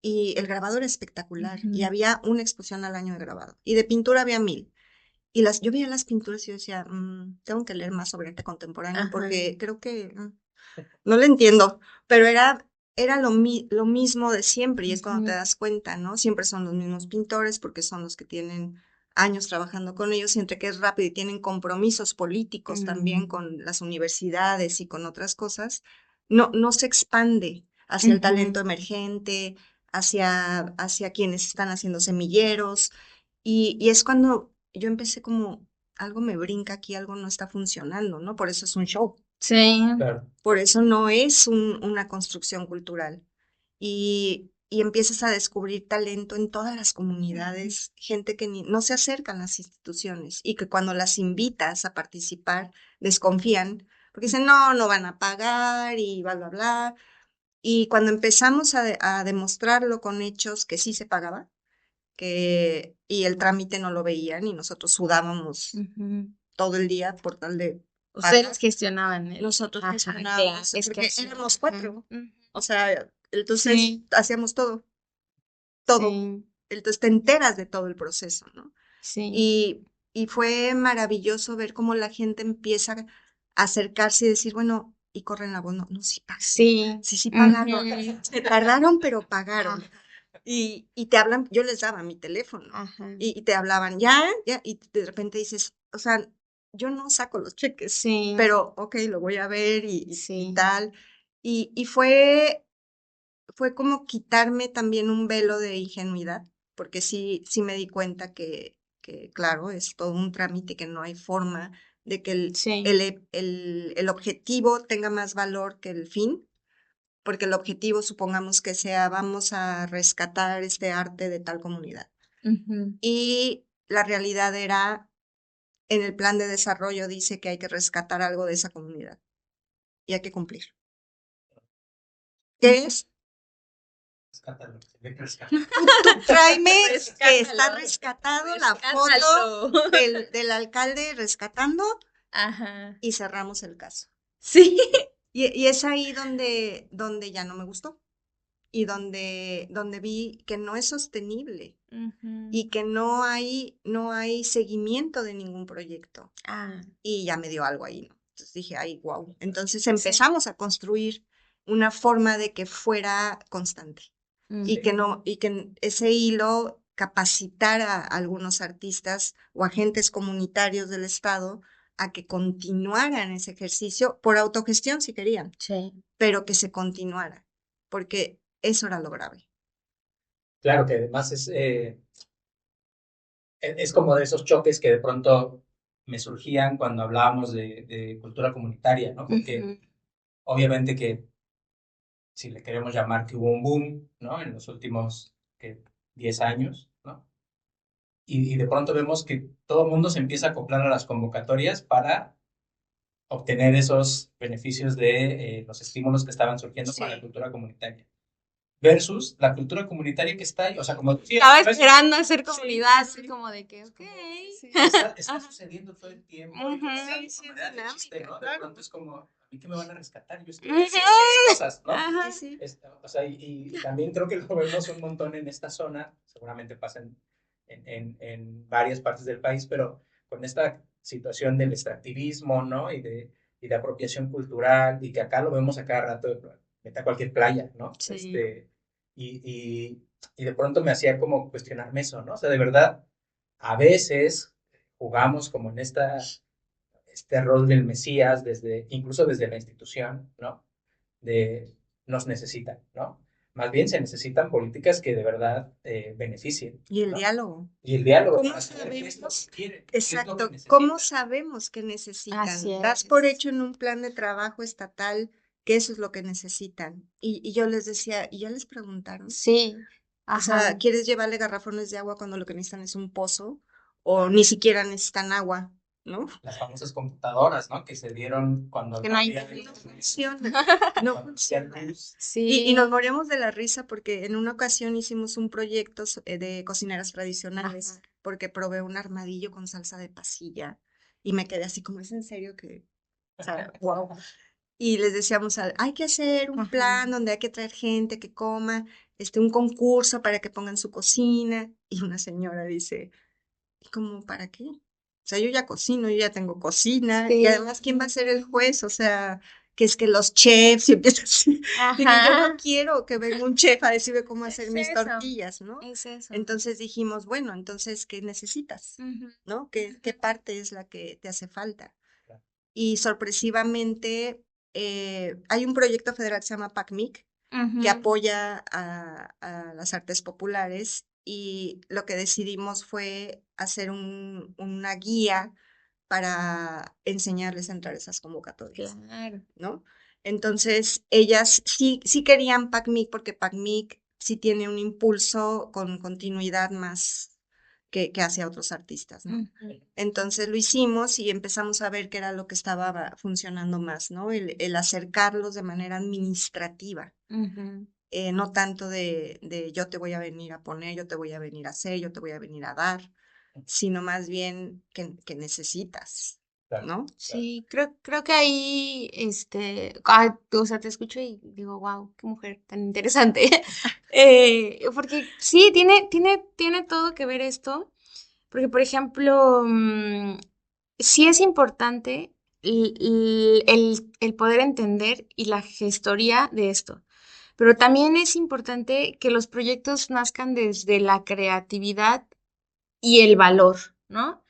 y el grabado era espectacular y Ujú. había una exposición al año de grabado y de pintura había 1000. Y yo veía las pinturas y yo decía, tengo que leer más sobre arte contemporáneo Ajá. porque creo que no lo entiendo, pero era lo mismo de siempre y es cuando te Ujú. das cuenta, ¿no? Siempre son los mismos pintores porque son los que tienen años trabajando con ellos y entre que es rápido y tienen compromisos políticos también con las universidades y con otras cosas, no se expande hacia el talento Ujú. emergente, hacia quienes están haciendo semilleros y es cuando yo empecé como, algo me brinca aquí, algo no está funcionando, ¿no? Por eso es un show. Sí. Claro. Por eso no es una construcción cultural. Y empiezas a descubrir talento en todas las comunidades, gente que no se acerca a las instituciones y que cuando las invitas a participar desconfían, porque dicen, no van a pagar y bla, bla, bla. Y cuando empezamos a demostrarlo con hechos que sí se pagaba, y el trámite no lo veían y nosotros sudábamos Ujú. todo el día por tal de Ustedes pagar. gestionaban Nosotros ajá, gestionábamos, es que porque así. éramos Ajá. 4. Ujú. O sea, entonces Sí, hacíamos todo, todo. sí, Entonces te enteras de todo el proceso, ¿no? sí. Y fue maravilloso ver cómo la gente empieza a acercarse y decir, bueno, y corren la voz, no, sí pagaron, Sí. sí pagaron. Ujú. Se tardaron, pero pagaron. Ajá. Y te hablan, yo les daba mi teléfono Ajá. y te hablaban, ya, y de repente dices, o sea, yo no saco los cheques, Sí, pero ok, lo voy a ver y sí. tal. Y fue como quitarme también un velo de ingenuidad, porque sí me di cuenta que claro, es todo un trámite, que no hay forma de que Sí. el objetivo tenga más valor que el fin, porque el objetivo supongamos que sea vamos a rescatar este arte de tal comunidad. Ujú. Y la realidad era, en el plan de desarrollo dice que hay que rescatar algo de esa comunidad y hay que cumplir. ¿Qué es? Rescátalo, tiene que rescatar. Tú tráeme que Rescátalo, está rescatado la foto Rescátalo. del alcalde rescatando Ajá. y cerramos el caso. Sí. Y es ahí donde ya no me gustó y donde vi que no es sostenible Ujú. y que no hay seguimiento de ningún proyecto. Ah, Y ya me dio algo ahí, ¿no? Entonces dije, ay, wow. Entonces sí. empezamos a construir una forma de que fuera constante y que Ujú. no, y que ese hilo capacitara a algunos artistas o agentes comunitarios del Estado a que continuaran ese ejercicio por autogestión si querían, Sí. pero que se continuara, porque eso era lo grave. Claro que además es como de esos choques que de pronto me surgían cuando hablábamos de cultura comunitaria, ¿no? Porque Ujú. obviamente que si le queremos llamar que hubo un boom, ¿no? En los últimos ¿qué? 10 años, ¿no? Y de pronto vemos que todo el mundo se empieza a acoplar a las convocatorias para obtener esos beneficios de los estímulos que estaban surgiendo para la Sí. cultura comunitaria. Versus la cultura comunitaria que está ahí. O sea, como decía, Estaba ¿sabes? esperando hacer comunidad, Sí, sí, sí. como de que, ok. Sí. Está Ajá. sucediendo todo el tiempo. Ujú. Y como Sí, sí, es manera de chiste, dinámica, ¿no? De claro. pronto es como, ¿a mí qué me van a rescatar? Yo estoy Ujú. haciendo otras cosas, ¿no? Ajá. Sí, sí. O sea, y también creo que lo vemos un montón en esta zona, seguramente pasa en varias partes del país, pero con esta situación del extractivismo, ¿no? Y de apropiación cultural, y que acá lo vemos a cada rato, vete a cualquier playa, ¿no? Sí. Y, y, y de pronto me hacía como cuestionarme eso, ¿no? O sea, de verdad, a veces jugamos como en este rol del Mesías, incluso desde la institución, ¿no? De nos necesitan, ¿no? Más bien se necesitan políticas que de verdad beneficien, Y el ¿no? diálogo. Y el diálogo ¿Cómo para saber qué es lo que sabemos? quieren, qué es lo que Exacto. necesitan. ¿Cómo sabemos que necesitan? Así Das por es. hecho en un plan de trabajo estatal que eso es lo que necesitan. Y yo les decía, ¿y ya les preguntaron? Sí. O sea, Ajá. ¿quieres llevarle garrafones de agua cuando lo que necesitan es un pozo? O ni siquiera necesitan agua, ¿no? Las famosas computadoras, ¿no? Que se dieron cuando Que no no hay había, No funciona, no cuando no había funciona. luz. Y nos Sí. moríamos de la risa porque en una ocasión hicimos un proyecto de cocineras tradicionales, Ajá. porque probé un armadillo con salsa de pasilla y me quedé así como, ¿es en serio que, o sea, wow? Y les decíamos, hay que hacer un Ajá. plan donde hay que traer gente que coma, un concurso para que pongan su cocina. Y una señora dice, ¿y cómo para qué? O sea, yo ya cocino, yo ya tengo cocina, y Sí. además, ¿quién va a ser el juez? O sea, que es que los chefs, y empieza así. Dije, yo no Ajá. quiero que venga un chef a decirme cómo hacer Es mis eso. tortillas, ¿no? Es eso. Entonces dijimos, bueno, entonces, ¿qué necesitas? Ujú. ¿No? ¿Qué parte es la que te hace falta? Y sorpresivamente, hay un proyecto federal que se llama PACMIC, que Ujú. apoya a las artes populares y lo que decidimos fue hacer una guía para enseñarles a entrar a esas convocatorias, Claro. ¿no? Entonces, ellas sí querían PACMIC porque PACMIC sí tiene un impulso con continuidad más que hacia otros artistas, ¿no? Ujú. Entonces lo hicimos y empezamos a ver qué era lo que estaba funcionando más, ¿no? El acercarlos de manera administrativa, Ujú. no tanto de yo te voy a venir a poner, yo te voy a venir a hacer, yo te voy a venir a dar, sino más bien que necesitas, Claro, ¿no? claro. Sí, creo que ahí, o sea, te escucho y digo, wow, qué mujer tan interesante. Porque sí, tiene todo que ver esto. Porque, por ejemplo, sí es importante el poder entender y la gestoría de esto. Pero también es importante que los proyectos nazcan desde la creatividad y el valor, ¿no?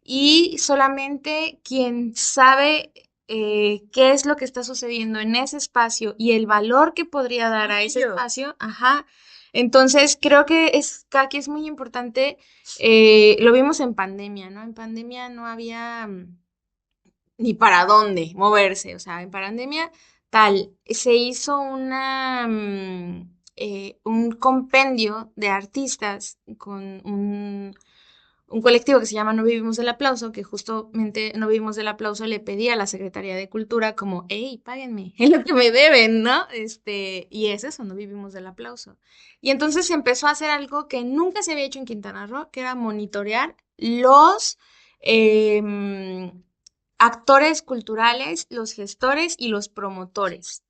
Y solamente quien sabe qué es lo que está sucediendo en ese espacio y el valor que podría dar a ese Ellos. espacio, ajá. Entonces, creo que aquí es muy importante, lo vimos en pandemia, ¿no? En pandemia no había ni para dónde moverse. O sea, en pandemia, tal, se hizo un compendio de artistas con un colectivo que se llama No Vivimos del Aplauso, que justamente No Vivimos del Aplauso le pedía a la Secretaría de Cultura como, hey, páguenme, es lo que me deben, ¿no? Y es eso, No Vivimos del Aplauso. Y entonces se empezó a hacer algo que nunca se había hecho en Quintana Roo, que era monitorear los actores culturales, los gestores y los promotores.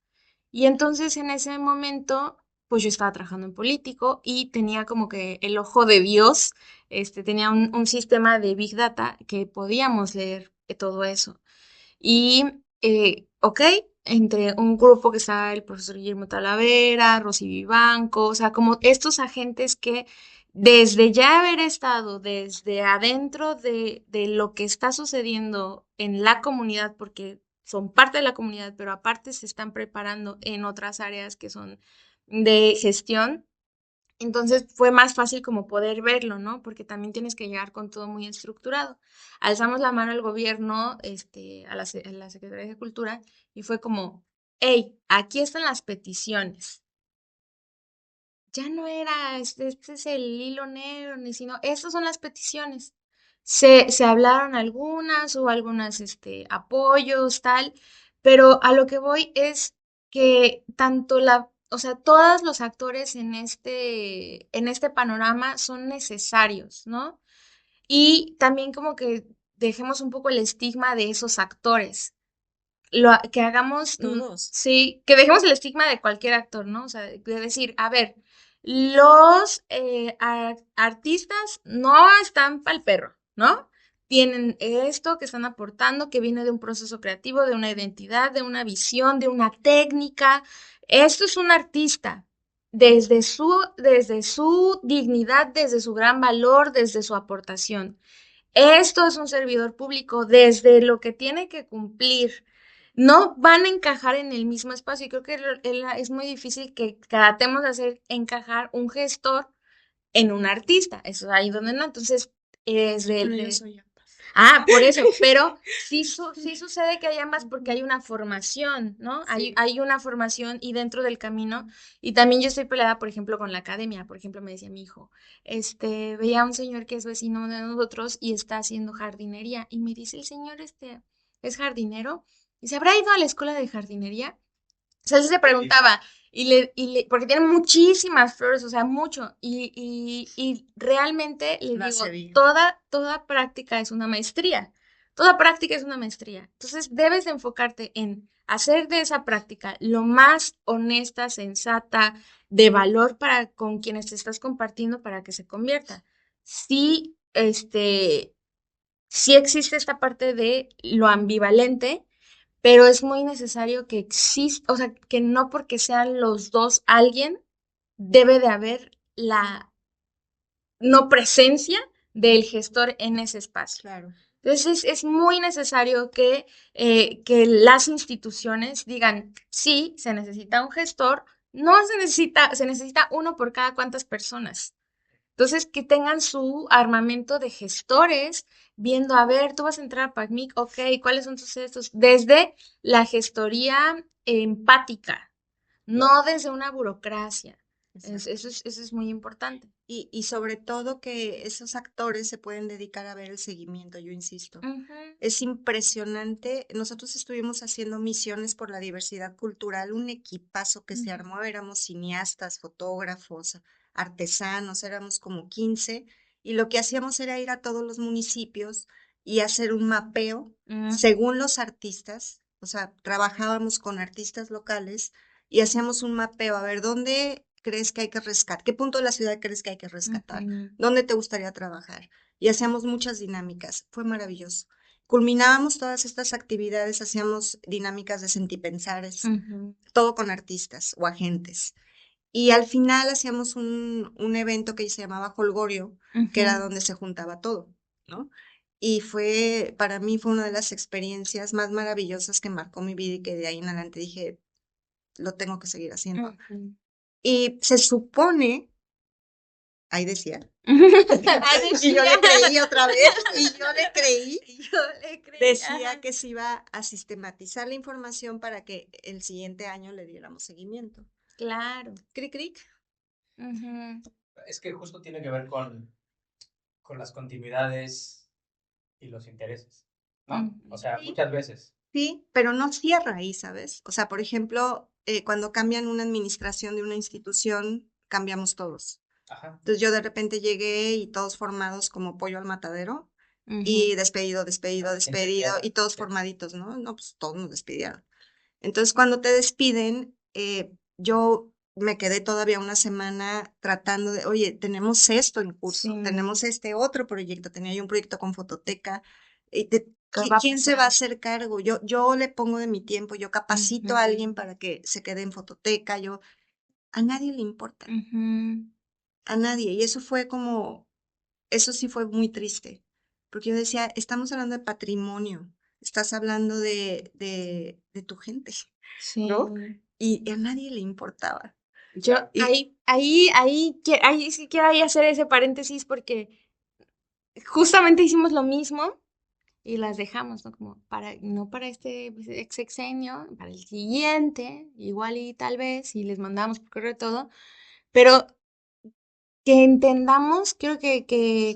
Y entonces en ese momento, pues yo estaba trabajando en político y tenía como que el ojo de Dios, tenía un sistema de Big Data que podíamos leer todo eso. Y, ok, entre un grupo que está el profesor Guillermo Talavera, Rosy Vivanco, o sea, como estos agentes que desde ya haber estado desde adentro de lo que está sucediendo en la comunidad, porque son parte de la comunidad, pero aparte se están preparando en otras áreas que son de gestión, entonces fue más fácil como poder verlo, ¿no? Porque también tienes que llegar con todo muy estructurado. Alzamos la mano al gobierno, a la Secretaría de Cultura, y fue como, hey, aquí están las peticiones. Ya no era, este es el hilo negro, ni sino, estas son las peticiones. Se hablaron algunas, hubo algunas, apoyos, tal, pero a lo que voy es que tanto o sea, todos los actores en este panorama son necesarios, ¿no? Y también como que dejemos un poco el estigma de esos actores que hagamos, Todos. sí, que dejemos el estigma de cualquier actor, ¿no? O sea, de decir, a ver, los artistas no están para el perro, ¿no? Tienen esto que están aportando, que viene de un proceso creativo, de una identidad, de una visión, de una técnica. Esto es un artista. Desde su dignidad, desde su gran valor, desde su aportación. Esto es un servidor público desde lo que tiene que cumplir. No van a encajar en el mismo espacio y creo que es muy difícil que tratemos de hacer encajar un gestor en un artista. Eso es ahí donde no. Entonces, es Pero yo soy ambas. por eso, pero sí, sí sucede que hay ambas porque hay una formación, ¿no? Sí. Hay una formación y dentro del camino, y también yo estoy peleada, por ejemplo, con la academia. Por ejemplo, me decía mi hijo, veía a un señor que es vecino de nosotros y está haciendo jardinería, y me dice, el señor, es jardinero, y se habrá ido a la escuela de jardinería. O sea, él se preguntaba, porque tiene muchísimas flores, o sea, mucho, y realmente le Lo digo, hace bien. toda práctica es una maestría, toda práctica es una maestría. Entonces, debes de enfocarte en hacer de esa práctica lo más honesta, sensata, de valor para con quienes te estás compartiendo para que se convierta. Sí, sí existe esta parte de lo ambivalente, pero es muy necesario que exista, o sea, que no porque sean los dos alguien, debe de haber la no presencia del gestor en ese espacio. Claro. Entonces es muy necesario que las instituciones digan, sí, se necesita un gestor, no se necesita uno por cada cuantas personas. Entonces, que tengan su armamento de gestores, viendo, a ver, tú vas a entrar a PACMIC, ok, ¿cuáles son tus estos? Desde la gestoría empática, no desde una burocracia. Eso es muy importante. Y sobre todo que esos actores se pueden dedicar a ver el seguimiento, yo insisto. Ujú, Es impresionante. Nosotros estuvimos haciendo misiones por la diversidad cultural, un equipazo que se ujú, armó, éramos cineastas, fotógrafos, artesanos, éramos como 15, y lo que hacíamos era ir a todos los municipios y hacer un mapeo ujú, según los artistas, o sea, trabajábamos con artistas locales y hacíamos un mapeo, a ver, ¿dónde crees que hay que rescatar? ¿Qué punto de la ciudad crees que hay que rescatar? ujú, ¿Dónde te gustaría trabajar? Y hacíamos muchas dinámicas, fue maravilloso. Culminábamos todas estas actividades, hacíamos dinámicas de sentipensares, ujú, todo con artistas o agentes. Y al final hacíamos un evento que se llamaba Holgorio, que era ujú, donde se juntaba todo, ¿no? Y fue, para mí fue una de las experiencias más maravillosas que marcó mi vida y que de ahí en adelante dije, lo tengo que seguir haciendo. ujú. Y se supone Ahí decía. Ay, Y yo le creí otra vez, y yo le creí. yo le creí. Decía Ajá. que se iba a sistematizar la información para que el siguiente año le diéramos seguimiento. Claro. Cric, cric. Ujú. Es que justo tiene que ver con las continuidades y los intereses, ¿no? O sea, Sí. muchas veces. Sí, pero no cierra ahí, ¿sabes? O sea, por ejemplo, cuando cambian una administración de una institución, cambiamos todos. Ajá. Entonces yo de repente llegué y todos formados como pollo al matadero Ujú. y despedido, despedido, ¿Quién se despedido queda? y todos Sí. formaditos, ¿no? No, pues todos nos despidieron. Entonces cuando te despiden, yo me quedé todavía una semana tratando de, oye, tenemos esto en curso, Sí. tenemos este otro proyecto, tenía yo un proyecto con fototeca. ¿Qué va a ¿Quién se va a pasar? hacer cargo? Yo le pongo de mi tiempo, yo capacito a alguien Ujú. para que se quede en fototeca, a nadie le importa, Ujú. a nadie. Y eso fue como, eso sí fue muy triste, porque yo decía, estamos hablando de patrimonio, estás hablando de tu gente, ¿no? Sí. Y a nadie le importaba. Yo Y ahí sí quiero ahí hacer ese paréntesis porque justamente hicimos lo mismo y las dejamos, ¿no? Como no para este sexenio, para el siguiente, igual y tal vez, y les mandamos por correo todo, pero que entendamos,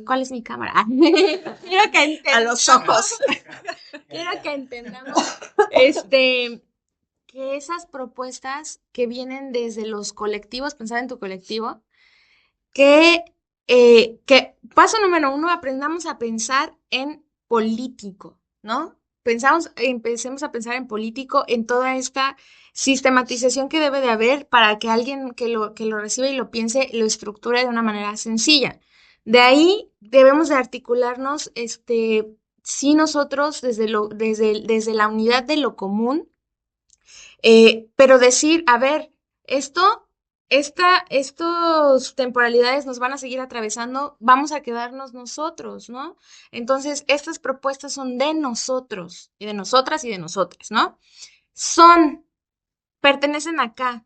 ¿cuál es mi cámara? Quiero que a los entendamos, ojos. quiero que entendamos, este, que esas propuestas que vienen desde los colectivos, pensar en tu colectivo, que paso número uno, aprendamos a pensar en político, ¿no? Empecemos a pensar en político, en toda esta sistematización que debe de haber para que alguien que lo reciba y lo piense, lo estructure de una manera sencilla. De ahí debemos de articularnos, sí nosotros desde la unidad de lo común, pero decir, a ver, estos temporalidades nos van a seguir atravesando, vamos a quedarnos nosotros, ¿no? Entonces, estas propuestas son de nosotros, y de nosotras y de nosotras, ¿no? Pertenecen acá.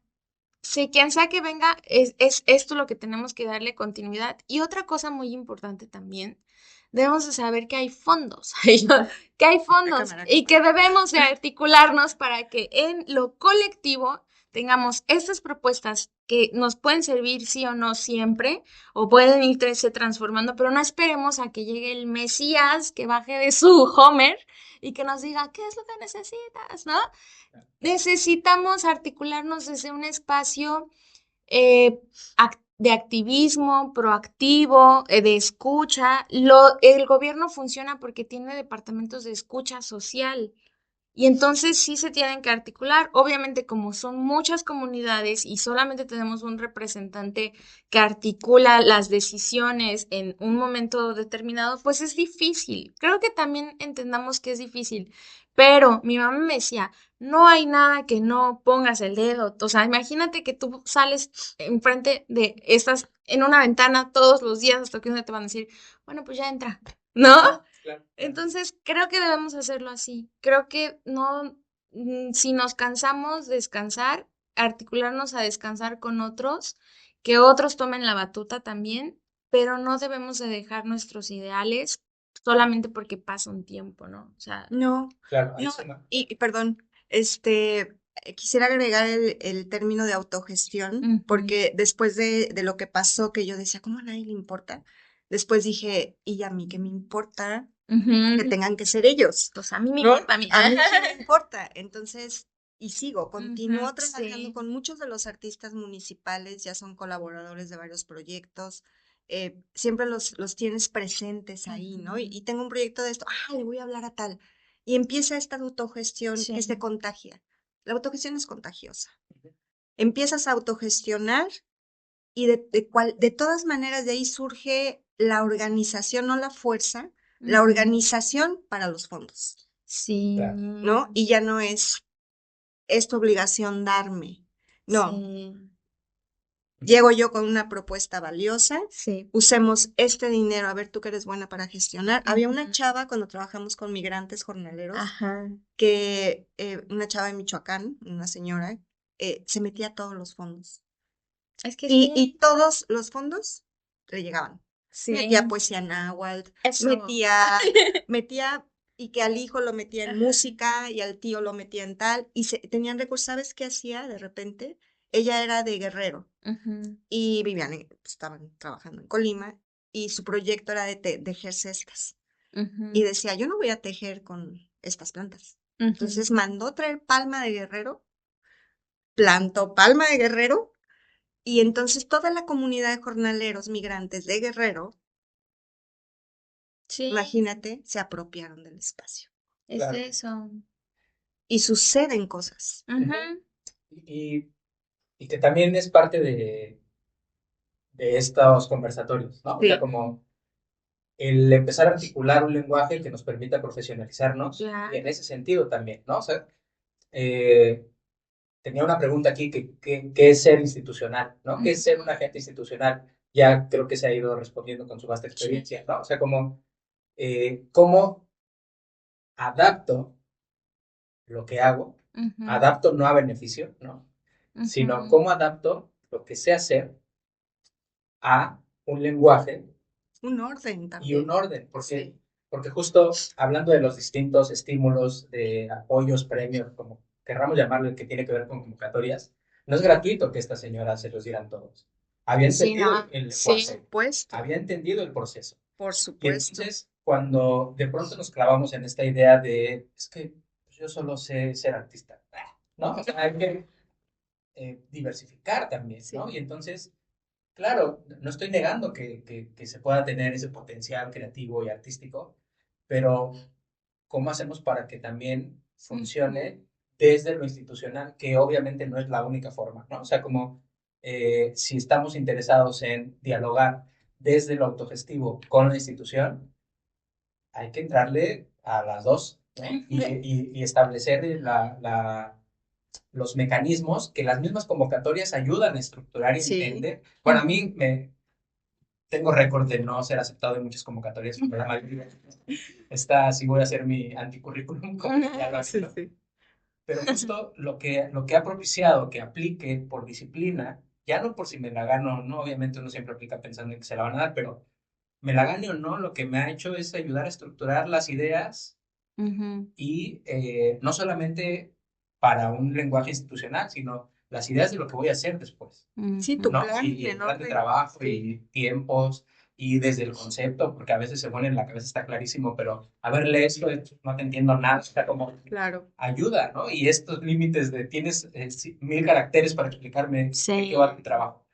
Sí, quien sea que venga, es esto lo que tenemos que darle continuidad. Y otra cosa muy importante también, debemos de saber que hay fondos, que hay fondos Cámara, y que debemos de articularnos para que en lo colectivo tengamos estas propuestas que nos pueden servir sí o no siempre, o pueden irse transformando, pero no esperemos a que llegue el Mesías que baje de su Homer y que nos diga, ¿qué es lo que necesitas? ¿No? Necesitamos articularnos desde un espacio eh, de activismo, proactivo, de escucha. El gobierno funciona porque tiene departamentos de escucha social. Y entonces sí se tienen que articular. Obviamente, como son muchas comunidades y solamente tenemos un representante que articula las decisiones en un momento determinado, pues es difícil. Creo que también entendamos que es difícil. Pero mi mamá me decía, no hay nada que no pongas el dedo. O sea, imagínate que tú sales enfrente de estas, en una ventana todos los días hasta que un día te van a decir, bueno, pues ya entra, ¿no? Claro. Entonces, creo que debemos hacerlo así. Creo que no, si nos cansamos, descansar, articularnos a descansar con otros, que otros tomen la batuta también, pero no debemos de dejar nuestros ideales solamente porque pasa un tiempo, ¿no? O sea, No, Claro, ahí no, sí, ¿no? perdón, quisiera agregar el término de autogestión, ujú, porque después de lo que pasó, que yo decía, ¿cómo a nadie le importa? Después dije, ¿y a mí qué me importa que ujú. tengan que ser ellos? Pues a mí me ¿No? importa, a mí. A mí qué me importa. Entonces, y sigo, continúo Ujú, trabajando sí. con muchos de los artistas municipales, ya son colaboradores de varios proyectos. Siempre los tienes presentes ahí, ¿no? Y Ujú, tengo un proyecto de esto, le voy a hablar a tal. Y empieza esta autogestión que se sí. contagia. La autogestión es contagiosa. Empiezas a autogestionar y de todas maneras de ahí surge la organización, no la fuerza, la Ujú, organización para los fondos, sí. Claro. ¿no? Y ya no es tu obligación darme. No, Sí. llego yo con una propuesta valiosa, Sí. usemos este dinero, a ver tú que eres buena para gestionar. Había una Ujú, chava cuando trabajamos con migrantes jornaleros, ajá. que una chava de Michoacán, una señora, se metía a todos los fondos. Es que Y sí. todos los fondos le llegaban. Sí. Metía poesía náhuatl, Eso. metía, y que al hijo lo metía en Ajá. música y al tío lo metía en tal, y tenían recursos. ¿Sabes qué hacía de repente? Ella era de Guerrero Ujú. y estaban trabajando en Colima, y su proyecto era de tejer cestas. Y Ujú. decía, yo no voy a tejer con estas plantas. Ujú. Entonces mandó traer palma de Guerrero, plantó palma de Guerrero, y entonces toda la comunidad de jornaleros migrantes de Guerrero, Sí, imagínate, se apropiaron del espacio. es Claro. eso. Y suceden cosas. Ujú. Y, y que también es parte de estos conversatorios, ¿no? O sea, Sí. como el empezar a articular un lenguaje que nos permita profesionalizarnos y en Claro. ese sentido también, ¿no? O sea, eh, tenía una pregunta aquí ¿qué es ser institucional, ¿no? ¿Qué es ser un agente institucional? Ya creo que se ha ido respondiendo con su vasta experiencia, ¿no? O sea, como, ¿cómo adapto lo que hago? Ujú. Adapto no a beneficio, ¿no? Sino Ujú. cómo adapto lo que sé hacer a un lenguaje Un orden y un también. orden, Sí. porque justo hablando de los distintos estímulos, de apoyos, premios, como querramos llamarlo, que tiene que ver con convocatorias, no es gratuito que esta señora se los dieran todos. Había Sí, entendido no. el Sí. lenguaje, Puesto, había entendido el proceso. por Y supuesto. entonces, cuando de pronto nos clavamos en esta idea de, es que yo solo sé ser artista, ¿no? O sea, hay que diversificar también, ¿no? Sí. Y entonces claro, no estoy negando que se pueda tener ese potencial creativo y artístico, pero ¿cómo hacemos para que también funcione desde lo institucional, que obviamente no es la única forma, ¿no? O sea, como si estamos interesados en dialogar desde lo autogestivo con la institución, hay que entrarle a las dos, ¿no? Y establecer los mecanismos que las mismas convocatorias ayudan a estructurar y Sí. entender. Bueno, a mí tengo récord de no ser aceptado en muchas convocatorias, pero la mayoría. Esta sí voy a hacer mi anticurrículum, como ya lo han Sí, hecho. sí. Pero justo lo que ha propiciado que aplique por disciplina, ya no por si me la gano o no, obviamente uno siempre aplica pensando en que se la van a dar, pero me la gane o no, lo que me ha hecho es ayudar a estructurar las ideas Ujú. y no solamente para un lenguaje institucional, sino las ideas de lo que voy a hacer después, Sí, tu Ujú. ¿no? plan Y el en plan de orden. trabajo Sí, y tiempos y desde el concepto, porque a veces se pone en la cabeza, está clarísimo, pero a ver, lee esto, no te entiendo nada, está como claro. ayuda, ¿no? Y estos límites de tienes 1000 caracteres para explicarme de qué Sí. va tu trabajo,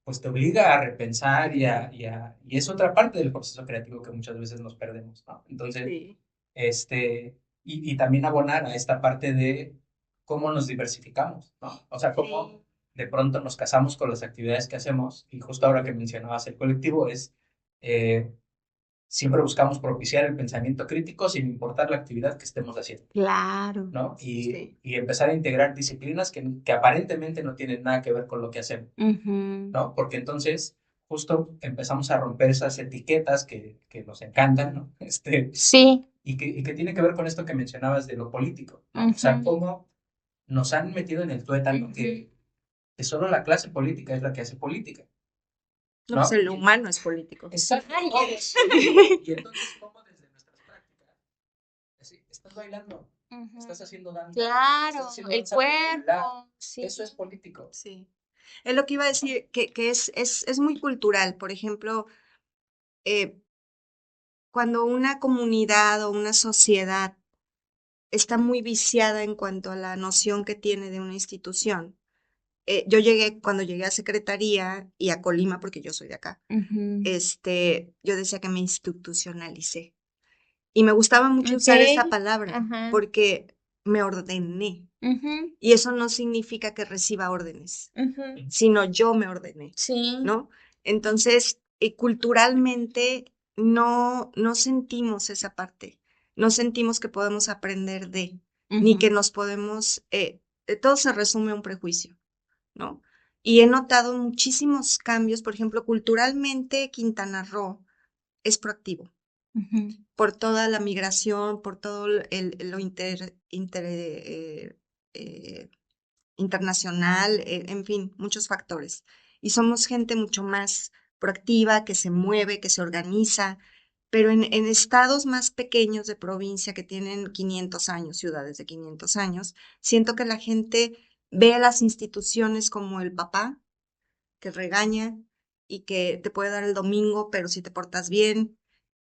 pues te obliga a repensar y es otra parte del proceso creativo que muchas veces nos perdemos, ¿no? Entonces, Sí. y también abonar a esta parte de cómo nos diversificamos, ¿no? O sea, cómo de pronto nos casamos con las actividades que hacemos, y justo ahora que mencionabas el colectivo, eh, siempre buscamos propiciar el pensamiento crítico sin importar la actividad que estemos haciendo, Claro. ¿no? Sí. Y empezar a integrar disciplinas que aparentemente no tienen nada que ver con lo que hacemos, Ujú. ¿no? Porque entonces justo empezamos a romper esas etiquetas que nos encantan, ¿no? Sí. Y que tiene que ver con esto que mencionabas de lo político, ¿no? O sea, Ujú. cómo nos han metido en el tuétano Ujú. que solo la clase política es la que hace política, No, pues ¿no? el humano es político. Exacto. Y entonces, ¿cómo desde nuestras prácticas? Así, estás bailando, Ujú. estás haciendo danza, Claro, estás haciendo el danza popular, cuerpo, sí. eso es político. Sí. Es lo que iba a decir, que es muy cultural. Por ejemplo, eh, cuando una comunidad o una sociedad está muy viciada en cuanto a la noción que tiene de una institución. Cuando llegué a Secretaría y a Colima, porque yo soy de acá, Ujú. yo decía que me institucionalicé. Y me gustaba mucho usar esa Okey. palabra Ajá. porque me ordené. Ujú. Y eso no significa que reciba órdenes, Ujú. sino yo me ordené, Sí. ¿no? Entonces, culturalmente no sentimos esa parte, no sentimos que podemos aprender ni Ujú. que nos podemos, todo se resume a un prejuicio, ¿no? Y he notado muchísimos cambios, por ejemplo, culturalmente Quintana Roo es proactivo Ujú. por toda la migración, por todo lo internacional, en fin, muchos factores. Y somos gente mucho más proactiva, que se mueve, que se organiza, pero en estados más pequeños de provincia que tienen 500 años, ciudades de 500 años, siento que la gente ve a las instituciones como el papá que regaña y que te puede dar el domingo, pero si te portas bien.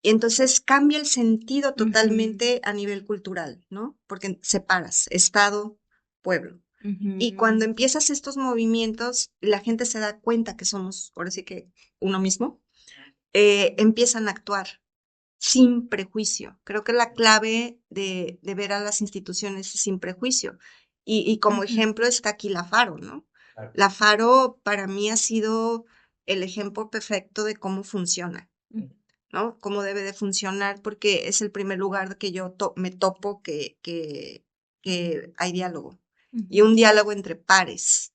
Y entonces cambia el sentido totalmente a nivel cultural, ¿no? Porque separas estado, pueblo. Y cuando empiezas estos movimientos, la gente se da cuenta que somos, ahora sí que uno mismo, empiezan a actuar sin prejuicio. Creo que la clave de ver a las instituciones es sin prejuicio. Y como ejemplo está aquí la Faro, ¿no? Claro. La Faro para mí ha sido el ejemplo perfecto de cómo funciona, ¿no? Cómo debe de funcionar, porque es el primer lugar que yo me topo que hay diálogo. Y un diálogo entre pares,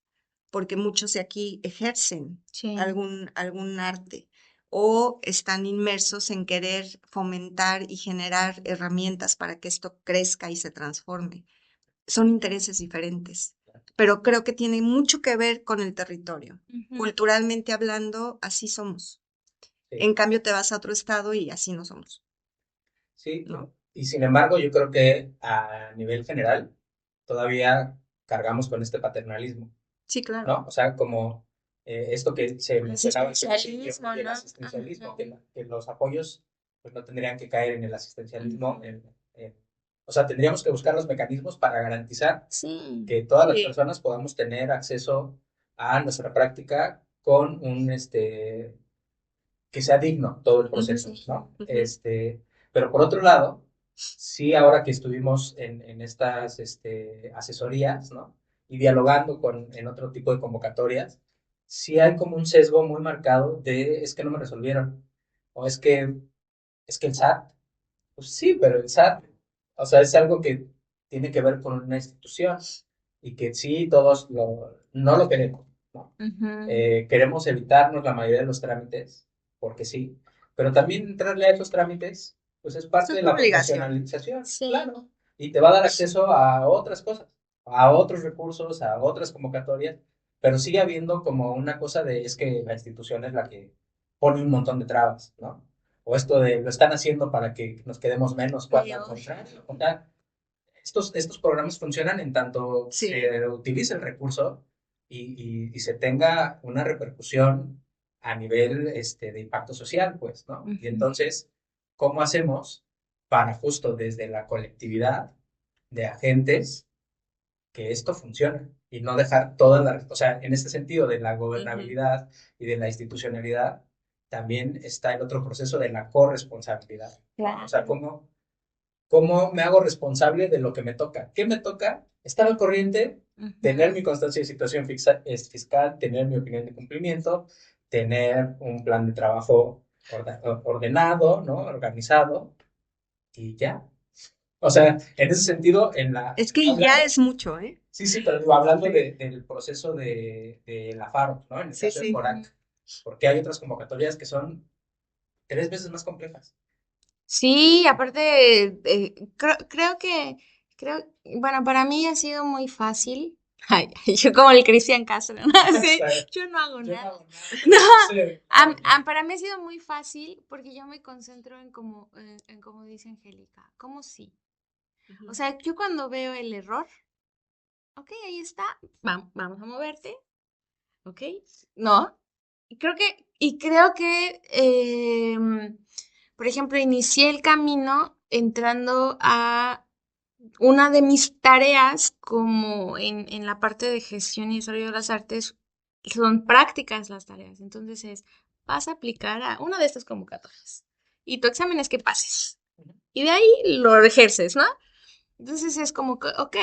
porque muchos de aquí ejercen Sí. algún arte o están inmersos en querer fomentar y generar herramientas para que esto crezca y se transforme. Son intereses diferentes, pero creo que tiene mucho que ver con el territorio. Culturalmente hablando, así somos. Sí. En cambio, te vas a otro estado y así no somos, Sí, ¿no? y sin embargo, yo creo que a nivel general todavía cargamos con este paternalismo, Sí, claro. ¿no? O sea, como esto que se El mencionaba al principio, asistencialismo, el ¿no? asistencialismo, Ajá. que los apoyos pues, no tendrían que caer en el asistencialismo. O sea, tendríamos que buscar los mecanismos para garantizar Sí. que todas las Sí. personas podamos tener acceso a nuestra práctica con que sea digno todo el proceso, ¿no? Pero por otro lado, sí, ahora que estuvimos en estas asesorías, ¿no? Y dialogando en otro tipo de convocatorias, sí hay como un sesgo muy marcado de es que no me resolvieron, o es que el SAT, pues sí, pero el SAT, o sea, es algo que tiene que ver con una institución y que sí, no lo queremos, ¿no? Queremos evitarnos la mayoría de los trámites, porque sí, pero también entrarle a esos trámites, pues es parte Eso es de tu la obligación. profesionalización, Sí. claro, y te va a dar acceso a otras cosas, a otros recursos, a otras convocatorias, pero sigue habiendo como una cosa de es que la institución es la que pone un montón de trabas, ¿no? O esto de lo están haciendo para que nos quedemos menos, cuando al contrario, o sea, estos programas funcionan en tanto Sí. se utilice el recurso y se tenga una repercusión a nivel de impacto social, pues, ¿no? Y entonces, ¿cómo hacemos para justo desde la colectividad de agentes que esto funcione y no dejar o sea, en este sentido de la gobernabilidad y de la institucionalidad, también está el otro proceso de la corresponsabilidad. Claro. O sea, ¿cómo me hago responsable de lo que me toca? ¿Qué me toca? Estar al corriente, tener mi constancia de situación fiscal, tener mi opinión de cumplimiento, tener un plan de trabajo ordenado, ¿no? Organizado, y ya. O sea, en ese sentido, Es que ya hablando, es mucho, ¿eh? sí, sí, pero digo, hablando Sí. del proceso de la FARO, ¿no? En el Sí, caso de sí. CORAC, porque hay otras convocatorias que son 3 veces más complejas. Sí, aparte, bueno, para mí ha sido muy fácil. Ay, yo como el Cristian Castro, ¿no? Sí, Claro. yo no hago Yo no nada. hago nada. No, Sí, para mí ha sido muy fácil porque yo me concentro en como dice Angélica, ¿cómo sí? O sea, yo cuando veo el error, ok, ahí está, vamos a moverte, ok, ¿no? Y creo que, por ejemplo, inicié el camino entrando a una de mis tareas como en la parte de gestión y desarrollo de las artes, son prácticas las tareas. Entonces vas a aplicar a una de estas convocatorias y tu examen es que pases. Y de ahí lo ejerces, ¿no? Entonces es como que, ok,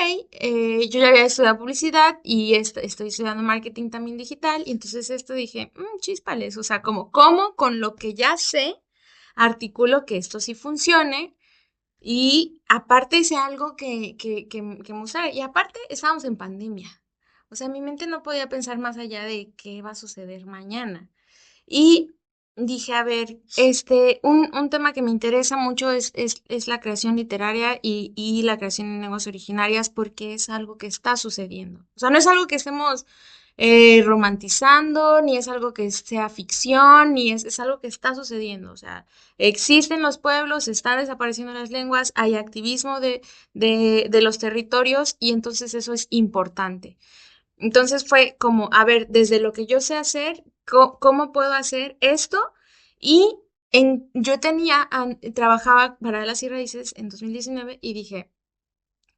yo ya había estudiado publicidad y estoy estudiando marketing también digital, y entonces esto dije, chíspales, o sea, como con lo que ya sé, articulo que esto sí funcione y aparte sea algo que mostrar. Y aparte estábamos en pandemia, o sea, mi mente no podía pensar más allá de qué va a suceder mañana. Y dije, a ver, un tema que me interesa mucho es la creación literaria y la creación de lenguas originarias porque es algo que está sucediendo. O sea, no es algo que estemos romantizando, ni es algo que sea ficción, es algo que está sucediendo. O sea, existen los pueblos, están desapareciendo las lenguas, hay activismo de los territorios y entonces eso es importante. Entonces fue como, a ver, desde lo que yo sé hacer, ¿cómo puedo hacer esto? Y yo trabajaba para las y raíces en 2019 y dije,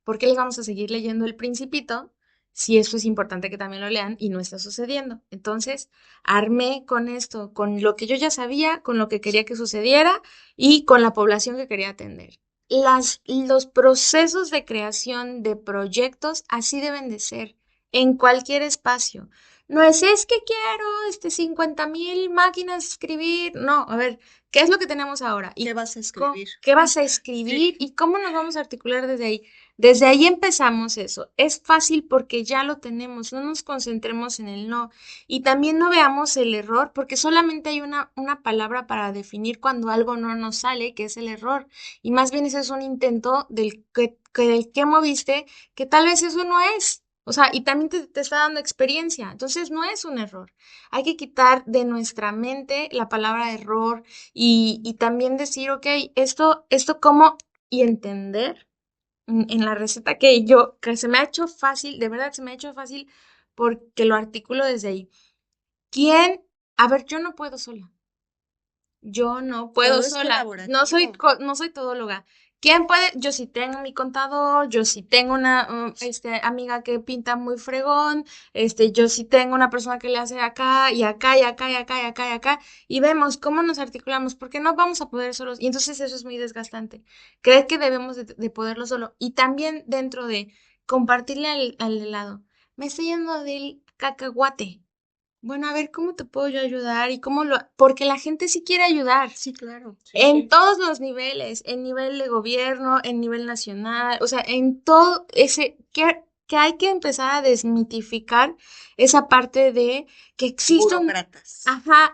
¿por qué les vamos a seguir leyendo El Principito si esto es importante que también lo lean y no está sucediendo? Entonces, armé con esto, con lo que yo ya sabía, con lo que quería que sucediera y con la población que quería atender. Los procesos de creación de proyectos así deben de ser en cualquier espacio. No es que quiero 50,000 máquinas de escribir. No, a ver, ¿qué es lo que tenemos ahora? ¿Qué vas a escribir? ¿Qué vas a escribir? ¿Y cómo nos vamos a articular desde ahí? Desde ahí empezamos eso. Es fácil porque ya lo tenemos. No nos concentremos en el no. Y también no veamos el error, porque solamente hay una palabra para definir cuando algo no nos sale, que es el error. Y más bien ese es un intento del que moviste, que tal vez eso no es. O sea, y también te está dando experiencia. Entonces no es un error. Hay que quitar de nuestra mente la palabra error y también decir, ok, esto cómo, y entender en la receta que se me ha hecho fácil, de verdad se me ha hecho fácil porque lo articulo desde ahí. ¿Quién? A ver, yo no puedo sola. Yo no puedo Todo es sola. colaborativo. No soy todóloga. ¿Quién puede? Yo sí tengo mi contador, yo sí tengo una amiga que pinta muy fregón, yo sí tengo una persona que le hace acá y acá y acá y acá y acá y acá y vemos cómo nos articulamos, porque no vamos a poder solos y entonces eso es muy desgastante. Creer que debemos de poderlo solo y también dentro de compartirle al helado. Me estoy yendo del cacahuate. Bueno, a ver, ¿cómo te puedo yo ayudar? Porque la gente sí quiere ayudar. Sí, claro. Sí, En sí. todos los niveles, en nivel de gobierno, en nivel nacional, o sea, en todo que hay que empezar a desmitificar esa parte de que existe Burócratas.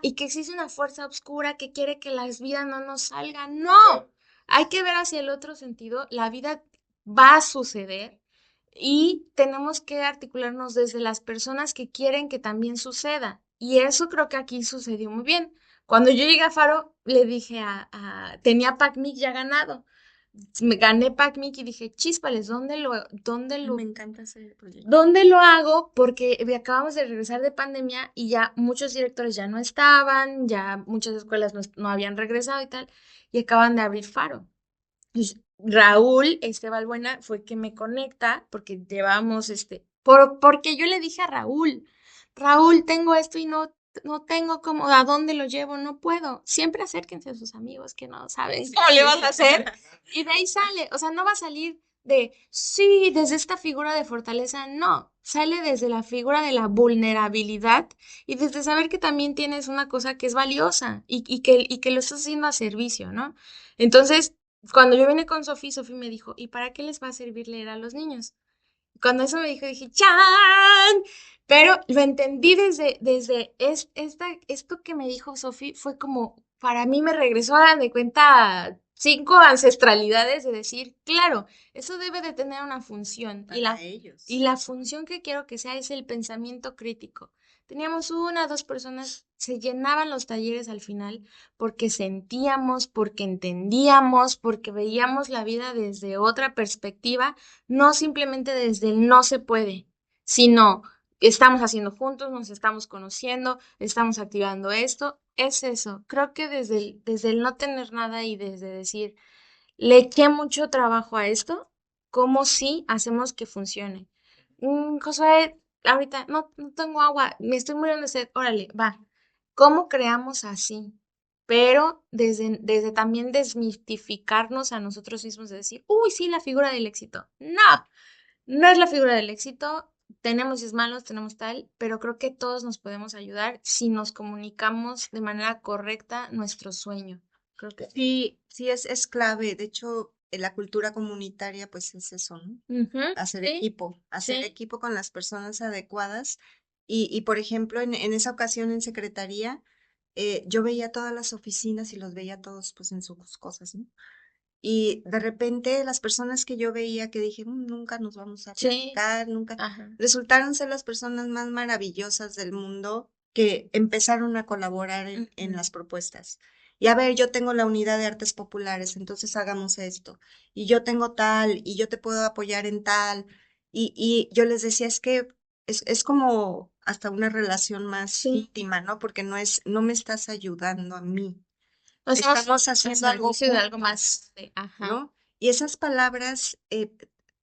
y que existe una fuerza oscura que quiere que las vidas no nos salgan. No, hay que ver hacia el otro sentido. La vida va a suceder y tenemos que articularnos desde las personas que quieren que también suceda. Y eso creo que aquí sucedió muy bien. Cuando yo llegué a Faro, le dije tenía PACMIC ya ganado. Me gané PACMIC y dije, chíspales, Me encanta ese proyecto. ¿dónde lo hago? Porque acabamos de regresar de pandemia y ya muchos directores ya no estaban, ya muchas escuelas no habían regresado y tal, y acaban de abrir Faro. Pues, Raúl, Valbuena, fue que me conecta, porque llevamos, porque yo le dije a Raúl, tengo esto y no tengo cómo, ¿a dónde lo llevo? No puedo. Siempre acérquense a sus amigos que no saben cómo le vas a hacer. Y de ahí sale, o sea, no va a salir sí, desde esta figura de fortaleza, no, sale desde la figura de la vulnerabilidad y desde saber que también tienes una cosa que es valiosa y que lo estás haciendo a servicio, ¿no? Entonces, cuando yo vine con Sofía me dijo, ¿y para qué les va a servir leer a los niños? Cuando eso me dijo, dije, ¡chan! Pero lo entendí esto que me dijo Sofía fue como, para mí me regresó a de cuenta 5 ancestralidades de decir, claro, eso debe de tener una función. Para ellos. Y la función que quiero que sea es el pensamiento crítico. Teníamos 2 personas, se llenaban los talleres al final porque sentíamos, porque entendíamos, porque veíamos la vida desde otra perspectiva, no simplemente desde el no se puede, sino estamos haciendo juntos, nos estamos conociendo, estamos activando esto, es eso. Creo que desde el no tener nada y desde decir, le eché mucho trabajo a esto, ¿cómo sí hacemos que funcione? Josué, ahorita no tengo agua, me estoy muriendo de sed, órale, va. ¿Cómo creamos así? Pero desde también desmitificarnos a nosotros mismos de decir, uy, sí, la figura del éxito. No, no es la figura del éxito. Tenemos días malos, tenemos tal, pero creo que todos nos podemos ayudar si nos comunicamos de manera correcta nuestro sueño. Creo que Sí, sí, es clave. De hecho, en la cultura comunitaria, pues es eso, ¿no? Ujú, Hacer sí, hacer sí. equipo con las personas adecuadas. Por ejemplo, en esa ocasión en secretaría, yo veía todas las oficinas y los veía todos pues en sus cosas, ¿no? Y de repente las personas que yo veía que dije, nunca nos vamos a Sí. platicar, nunca, Ajá. resultaron ser las personas más maravillosas del mundo que empezaron a colaborar en Ujú. las propuestas. Y a ver, yo tengo la unidad de artes populares, entonces hagamos esto. Y yo tengo tal, y yo te puedo apoyar en tal. Y yo les decía, es que es como hasta una relación más Sí. íntima, ¿no? Porque no me estás ayudando a mí. O sea, Estamos al haciendo algo servicio de algo juntos, más. Ajá. ¿no? Y esas palabras,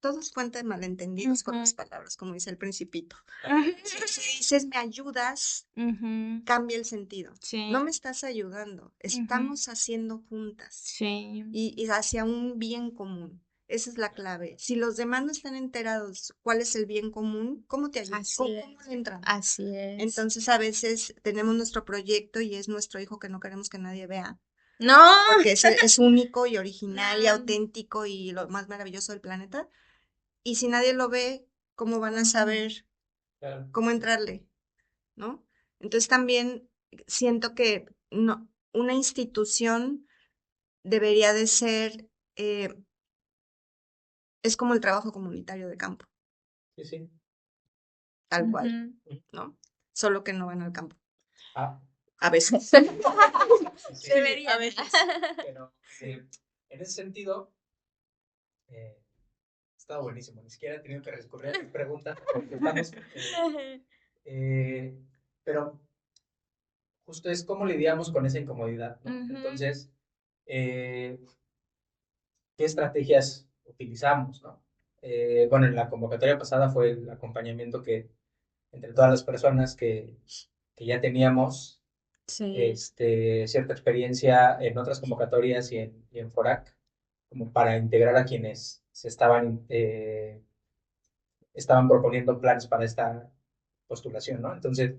todos cuentan malentendidos con las Ujú. palabras, como dice el Principito. Ajá. Si dices me ayudas, Ujú. cambia el sentido. No Sí. me estás ayudando, Ujú. estamos haciendo juntas Sí. y hacia un bien común. Esa es la clave. Si los demás no están enterados cuál es el bien común, ¿cómo te ayudas? Así ¿Cómo es. le entran? Así es. Entonces a veces tenemos nuestro proyecto y es nuestro hijo que no queremos que nadie vea, No. porque es único y original y No. auténtico y lo más maravilloso del planeta. Y si nadie lo ve, ¿cómo van a saber Claro. cómo entrarle? ¿No? Entonces también siento que no, una institución debería de ser, es como el trabajo comunitario de campo, Sí, sí. tal cual, Ujú. ¿no? Solo que no van al campo. Ah, A veces. sí, sí. Debería. A veces. Pero en ese sentido, ha estado buenísimo. Ni siquiera he tenido que recurrir a tus preguntas porque estamos. Eh, pero justo es cómo lidiamos con esa incomodidad, ¿no? Ujú. Entonces, eh, ¿qué estrategias utilizamos, ¿no? Bueno, en la convocatoria pasada fue el acompañamiento que entre todas las personas que ya teníamos Sí. cierta experiencia en otras convocatorias y en FORAC, como para integrar a quienes estaban proponiendo planes para esta postulación, ¿no? Entonces,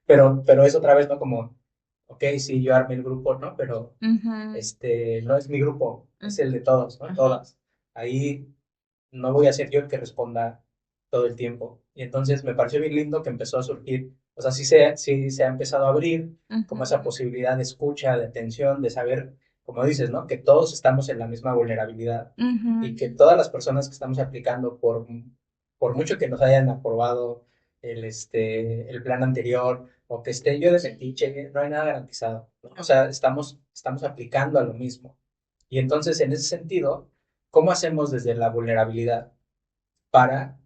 pero es otra vez, ¿no? Como, ok, sí, yo armé el grupo, ¿no? Pero Ujú. no es mi grupo, es el de todos, ¿no? Ajá. Todas. Ahí no voy a ser yo el que responda todo el tiempo. Y entonces me pareció bien lindo que empezó a surgir, o sea, sí se ha empezado a abrir como esa Ujú. posibilidad de escucha, de atención, de saber, como dices, ¿no? Que todos estamos en la misma vulnerabilidad y que Ujú. todas las personas que estamos aplicando, por mucho que nos hayan aprobado el plan anterior o que esté yo de metiche, no hay nada garantizado, ¿no? O sea, estamos aplicando a lo mismo. Y entonces, en ese sentido, ¿cómo hacemos desde la vulnerabilidad para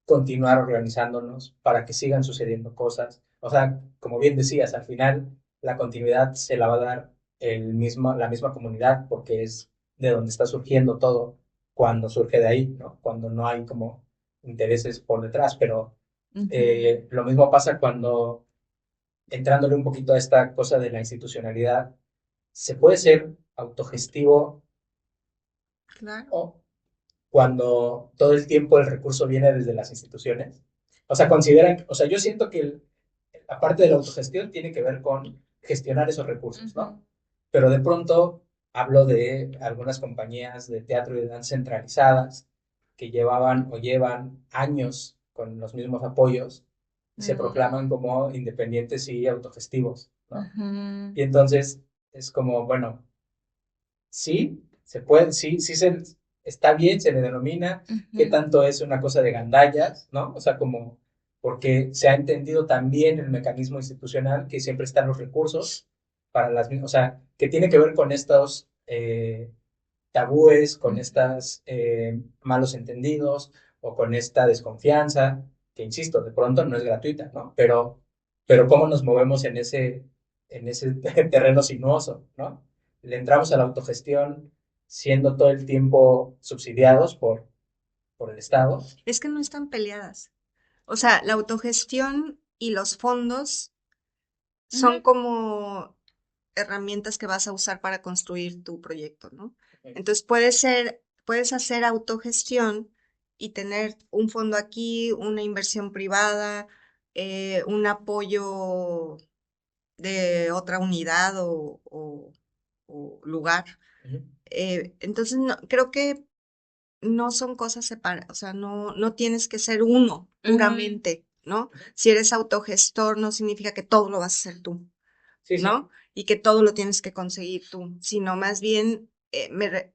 continuar organizándonos, para que sigan sucediendo cosas? O sea, como bien decías, al final la continuidad se la va a dar la misma comunidad, porque es de donde está surgiendo todo cuando surge de ahí, ¿no? Cuando no hay como intereses por detrás, pero Ujú. lo mismo pasa cuando, entrándole un poquito a esta cosa de la institucionalidad, se puede ser autogestivo Claro. o cuando todo el tiempo el recurso viene desde las instituciones. O sea, consideran, o sea, yo siento que la parte de la autogestión tiene que ver con gestionar esos recursos, Ujú. ¿no? Pero de pronto hablo de algunas compañías de teatro y de danza centralizadas que llevaban o llevan años con los mismos apoyos y se proclaman como independientes y autogestivos, ¿no? Ujú. Y entonces es como, bueno, sí, se puede, está bien, se le denomina, qué Ujú. tanto es una cosa de gandallas, ¿no? O sea, como, porque se ha entendido también el mecanismo institucional que siempre están los recursos para las mismas, o sea, que tiene que ver con estos tabúes, con estos malos entendidos o con esta desconfianza, que insisto, de pronto no es gratuita, ¿no? Pero cómo nos movemos en ese terreno sinuoso, ¿no? Le entramos a la autogestión siendo todo el tiempo subsidiados por el Estado. Es que no están peleadas. O sea, la autogestión y los fondos son Ujú. como herramientas que vas a usar para construir tu proyecto, ¿no? Okay. Entonces puedes hacer autogestión y tener un fondo aquí, una inversión privada, un apoyo de otra unidad o lugar. Uh-huh. Entonces, creo que no son cosas separadas, o sea, no tienes que ser uno Ujú. puramente, ¿no? Si eres autogestor, no significa que todo lo vas a hacer tú, Sí, sí. ¿no? Y que todo lo tienes que conseguir tú, sino más bien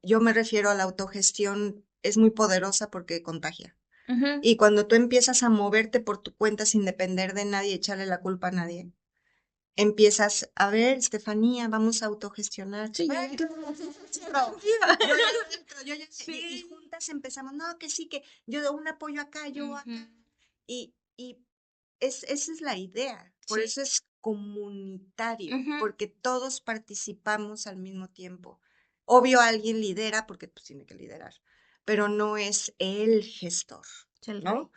yo me refiero a la autogestión, es muy poderosa porque contagia. Ujú. Y cuando tú empiezas a moverte por tu cuenta sin depender de nadie, echarle la culpa a nadie, empiezas a ver, Estefanía, vamos a autogestionar. Sí, Ay, ya. claro, yo ya entro, y Sí. juntas empezamos, no, que sí, que yo un apoyo acá, yo acá. Ujú. Y esa es la idea, por Sí. eso es comunitario, Ujú. porque todos participamos al mismo tiempo. Obvio, alguien lidera porque pues tiene que liderar, pero no es el gestor, ¿no?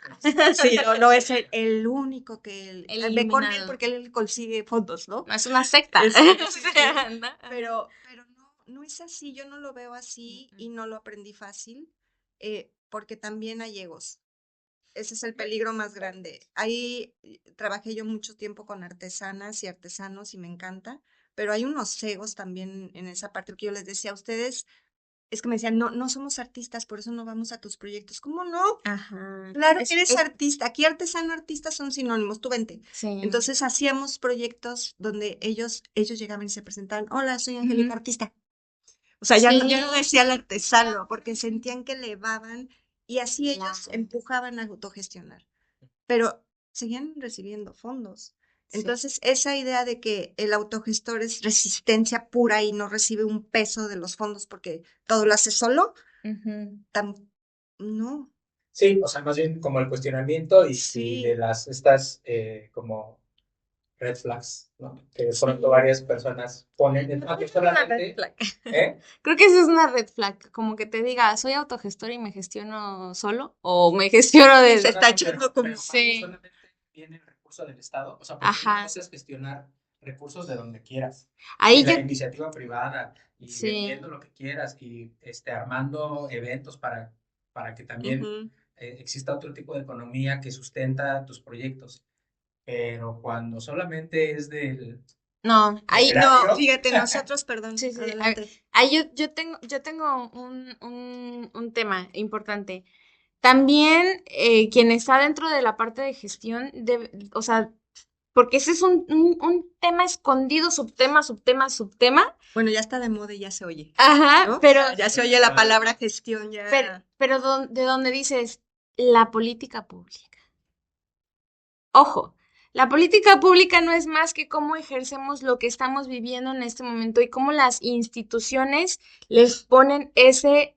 Sí, no es el único que El ve con él iluminado. porque él consigue fondos, ¿no? No es una secta. Sí, sí, sí. ¿No? Pero no es así, yo no lo veo así y no lo aprendí fácil, porque también hay egos. Ese es el peligro más grande. Ahí trabajé yo mucho tiempo con artesanas y artesanos y me encanta, pero hay unos egos también en esa parte, porque yo les decía a ustedes, es que me decían, no, no somos artistas, por eso no vamos a tus proyectos. ¿Cómo no? Ajá. Claro que eres artista. Aquí artesano, artista son sinónimos, tú vente. Sí. Entonces hacíamos proyectos donde ellos llegaban y se presentaban, hola, soy Angélica, Ujú. artista. O sea, ya no Sí. decía el artesano, porque sentían que elevaban y así ellos Claro. empujaban a autogestionar, pero seguían recibiendo fondos. Sí. Entonces, esa idea de que el autogestor es resistencia pura y no recibe un peso de los fondos porque todo lo hace solo, Ujú. no. Sí, o sea, más bien como el cuestionamiento y Sí. de estas como red flags, ¿no? Que de pronto Sí. varias personas ponen, no Es una red solamente, flag. ¿eh? Creo que eso es una red flag, como que te diga, soy autogestor y me gestiono solo, o me gestiono Se desde... está echando como... Sí. Solamente viene el recurso del Estado, o sea, porque una Ajá. cosa es gestionar recursos de donde quieras, Ahí y la yo... iniciativa privada, y Sí. vendiendo lo que quieras, y armando eventos para que también Ujú. exista otro tipo de economía que sustenta tus proyectos. Pero cuando solamente es del No, ahí... No, erario, fíjate, nosotros, perdón, Sí, sí. A ver, adelante. ahí yo tengo un tema importante. También quien está dentro de la parte de gestión, o sea, porque ese es un tema escondido, subtema, subtema, subtema. Bueno, ya está de moda y ya se oye, Ajá, ¿no? pero, Ya se oye la palabra gestión, ya. pero de donde dices la política pública. Ojo, la política pública no es más que cómo ejercemos lo que estamos viviendo en este momento y cómo las instituciones les ponen ese,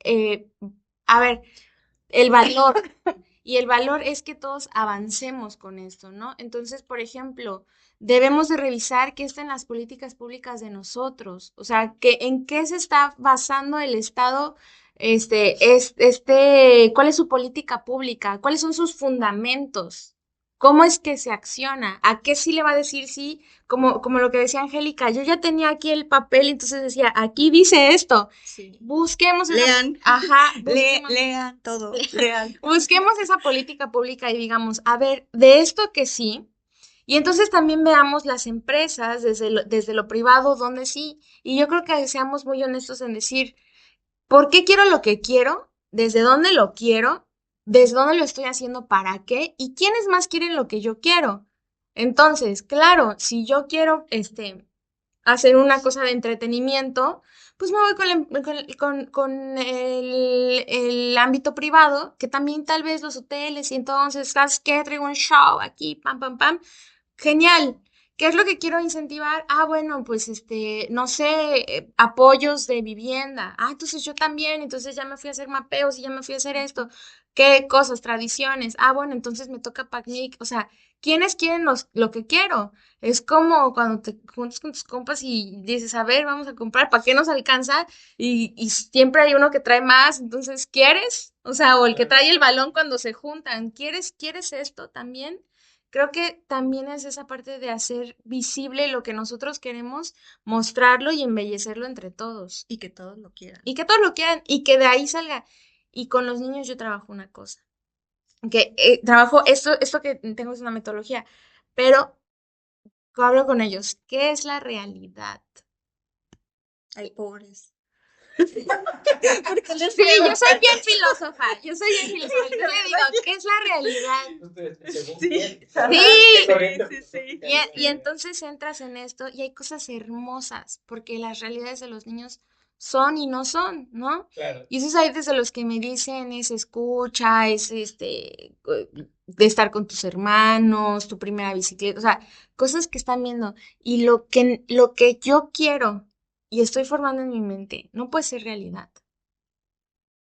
a ver, el valor. Y el valor es que todos avancemos con esto, ¿no? Entonces, por ejemplo, debemos de revisar qué está en las políticas públicas de nosotros, o sea, que en qué se está basando el Estado, cuál es su política pública, cuáles son sus fundamentos, cómo es que se acciona, a qué sí le va a decir sí, como lo que decía Angélica, yo ya tenía aquí el papel, entonces decía, aquí dice esto, Sí. busquemos esa, Lean, ajá, busquemos. lean todo, lean. Busquemos esa política pública y digamos, a ver, de esto que sí, y entonces también veamos las empresas desde lo privado, donde sí, y yo creo que seamos muy honestos en decir, ¿por qué quiero lo que quiero? ¿Desde dónde lo quiero? ¿Desde dónde lo estoy haciendo? ¿Para qué? ¿Y quiénes más quieren lo que yo quiero? Entonces, claro, si yo quiero, hacer una cosa de entretenimiento, pues me voy con el ámbito privado, que también tal vez los hoteles, y entonces, ¿sabes qué? Traigo un show aquí, pam, pam, pam. Genial. ¿Qué es lo que quiero incentivar? Ah, bueno, pues no sé, apoyos de vivienda. Ah, entonces yo también, entonces ya me fui a hacer mapeos y ya me fui a hacer esto. ¿Qué cosas? Tradiciones. Ah, bueno, entonces me toca PACNIC. O sea, ¿quiénes quieren lo que quiero? Es como cuando te juntas con tus compas y dices, a ver, vamos a comprar, ¿para qué nos alcanza? Y siempre hay uno que trae más, entonces, ¿quieres? O sea, o el que trae el balón cuando se juntan, ¿quieres esto también? Creo que también es esa parte de hacer visible lo que nosotros queremos, mostrarlo y embellecerlo entre todos. Y que todos lo quieran. Y que todos lo quieran y que de ahí salga. Y con los niños yo trabajo una cosa. Que trabajo, esto que tengo es una metodología, pero hablo con ellos. ¿Qué es la realidad? Hay pobres. Porque sí, yo soy bien filósofa. Yo soy bien filósofa. Yo le digo, ¿qué es la realidad? Sí, Sí. sí. Y entonces entras en esto y hay cosas hermosas, porque las realidades de los niños son y no son, ¿no? Claro. Y esos hay desde los que me dicen es escucha, es de estar con tus hermanos, tu primera bicicleta, o sea, cosas que están viendo. Y lo que yo quiero y estoy formando en mi mente, no puede ser realidad.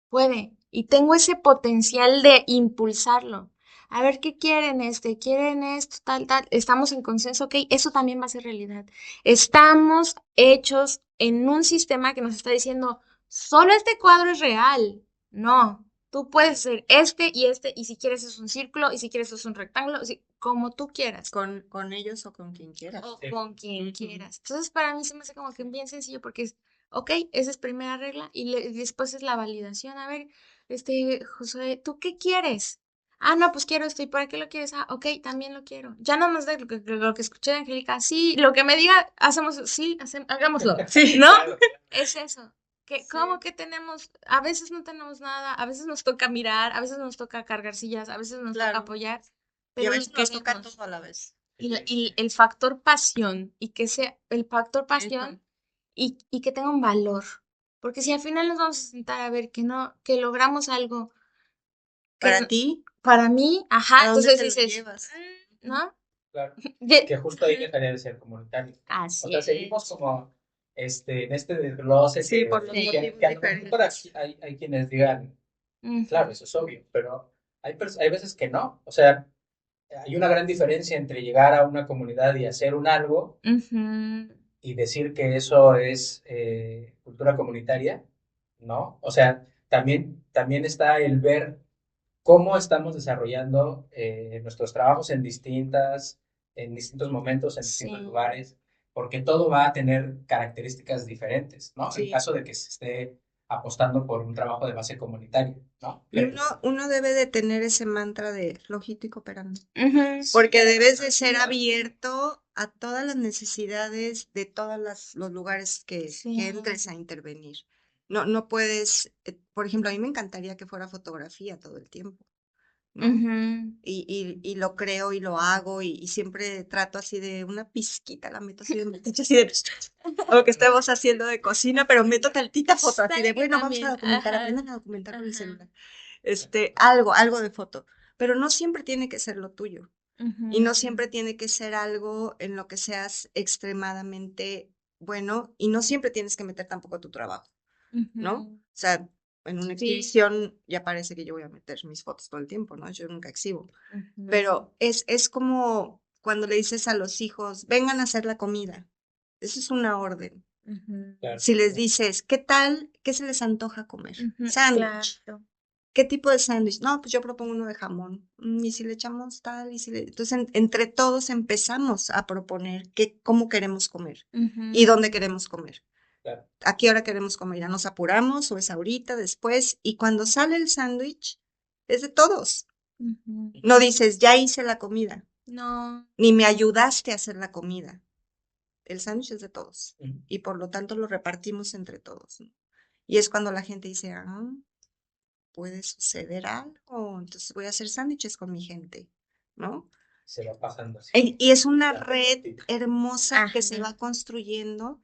Puede. Y tengo ese potencial de impulsarlo. A ver qué quieren, quieren esto, tal, tal. Estamos en consenso, ok, eso también va a ser realidad. Estamos hechos en un sistema que nos está diciendo, solo este cuadro es real. No, tú puedes hacer y si quieres es un círculo, y si quieres es un rectángulo, como tú quieras. Con ellos o con quien quieras. O Sí. con quien quieras. Entonces, para mí se me hace como que bien sencillo porque es, ok, esa es primera regla y después es la validación. A ver, Josué, ¿tú qué quieres? Ah, no, pues quiero esto. ¿Y para qué lo quieres? Ah, ok, también lo quiero. Ya no más de lo que escuché de Angélica. Sí, lo que me diga, hacemos, sí, hagámoslo. Sí. ¿No? Claro, claro. Es eso. Sí. ¿Cómo que tenemos? A veces no tenemos nada, a veces nos toca mirar, a veces nos toca cargar sillas, a veces nos toca Claro. apoyar, Y a pero lo veces nos toca queremos. todo a la vez. Y el factor pasión, y que sea el factor Eso. pasión y que tenga un valor. Porque si al final nos vamos a sentar a ver que no, que logramos algo que Para ti, para mí, ajá, ¿a dónde entonces te lo dices, llevas? ¿no? Claro. Ye- Que justo ahí dejaría de ser comunitario. O Así sea, seguimos como en este desglose Sí, por los Sí. motivos que a lo mejor por diferentes. aquí hay quienes digan, Ujú, claro, eso es obvio, pero hay veces que no. O sea, hay una gran diferencia entre llegar a una comunidad y hacer un algo ujú, y decir que eso es cultura comunitaria, ¿no? O sea, también está el ver cómo estamos desarrollando nuestros trabajos en distintos momentos, en distintos sí. lugares, porque todo va a tener características diferentes, ¿no? En Sí. caso de que se esté apostando por un trabajo de base comunitaria, ¿no? Y uno debe de tener ese mantra de flojito y cooperando. Ujú, Porque debes de ser abierto a todas las necesidades de todos los lugares que sí. entres a intervenir. No puedes, por ejemplo, a mí me encantaría que fuera fotografía todo el tiempo, ¿no? Ujú. Y lo creo y lo hago y siempre trato así de una pizquita, la meto así de metiche, así de o que estemos haciendo de cocina, pero meto tantita foto así de ¿Sabe que bueno, vamos a también? documentar, Ajá, aprendan a documentar con el ajá. celular. Algo de foto, pero no siempre tiene que ser lo tuyo y no Ujú, siempre tiene que ser algo en lo que seas extremadamente bueno y no siempre tienes que meter tampoco tu trabajo, ¿no? O ujú. sea, en una Sí. exhibición ya parece que yo voy a meter mis fotos todo el tiempo, ¿no? Yo nunca exhibo. Ujú, Pero es como cuando le dices a los hijos, vengan a hacer la comida. Eso es una orden. ujú, Claro. Si les dices, ¿qué tal? ¿Qué se les antoja comer? ujú, Sándwich. claro. ¿Qué tipo de sándwich? No, pues yo propongo uno de jamón. ¿Y si le echamos tal? Entonces, entre todos empezamos a proponer cómo queremos comer y Ujú, dónde queremos comer. Claro. ¿A qué hora queremos comer? ¿Ya nos apuramos o es ahorita, después? Y cuando sale el sándwich, es de todos. ujú. No dices, ya hice la comida, No. ni me ayudaste a hacer la comida. El sándwich es de todos Ujú. y por lo tanto lo repartimos entre todos, ¿no? Y es cuando la gente dice, puede suceder algo, entonces voy a hacer sándwiches con mi gente, ¿no? Se va pasando así. Y es una La red pelotita. hermosa que se Ajá. va construyendo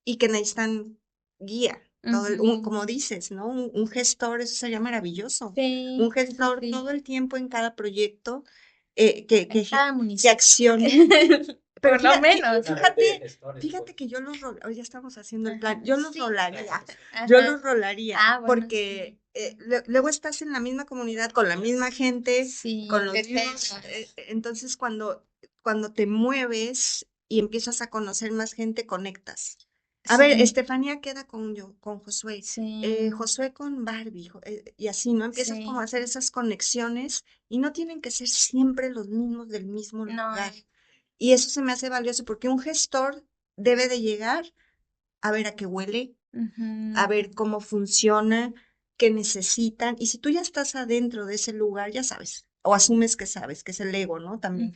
y que necesitan guía. Como Ujú. dices, ¿no? Un gestor, eso sería maravilloso. Sí, Un sí, gestor sí. todo el tiempo en cada proyecto eh, que, En que, cada que municipio. accione. Pero Por lo menos. Una red de fíjate, gestores, fíjate pues. que yo los rolaría, ya estamos haciendo el Ajá, plan, yo los sí. rolaría, yo Ajá. los rolaría, Ah, bueno, porque sí. luego estás en la misma comunidad con la misma gente, Sí, con los de mismos, temas. entonces cuando te mueves y empiezas a conocer más gente, conectas. A ver, Sí, Estefanía queda con Josué, sí, Josué con Barbie, y así, ¿no? Empiezas como a sí. hacer esas conexiones y no tienen que ser siempre los mismos del mismo No. lugar. Y eso se me hace valioso porque un gestor debe de llegar a ver a qué huele, a Ujú, ver cómo funciona, qué necesitan. Y si tú ya estás adentro de ese lugar, ya sabes, o asumes que sabes, que es el ego, ¿no? También ujú,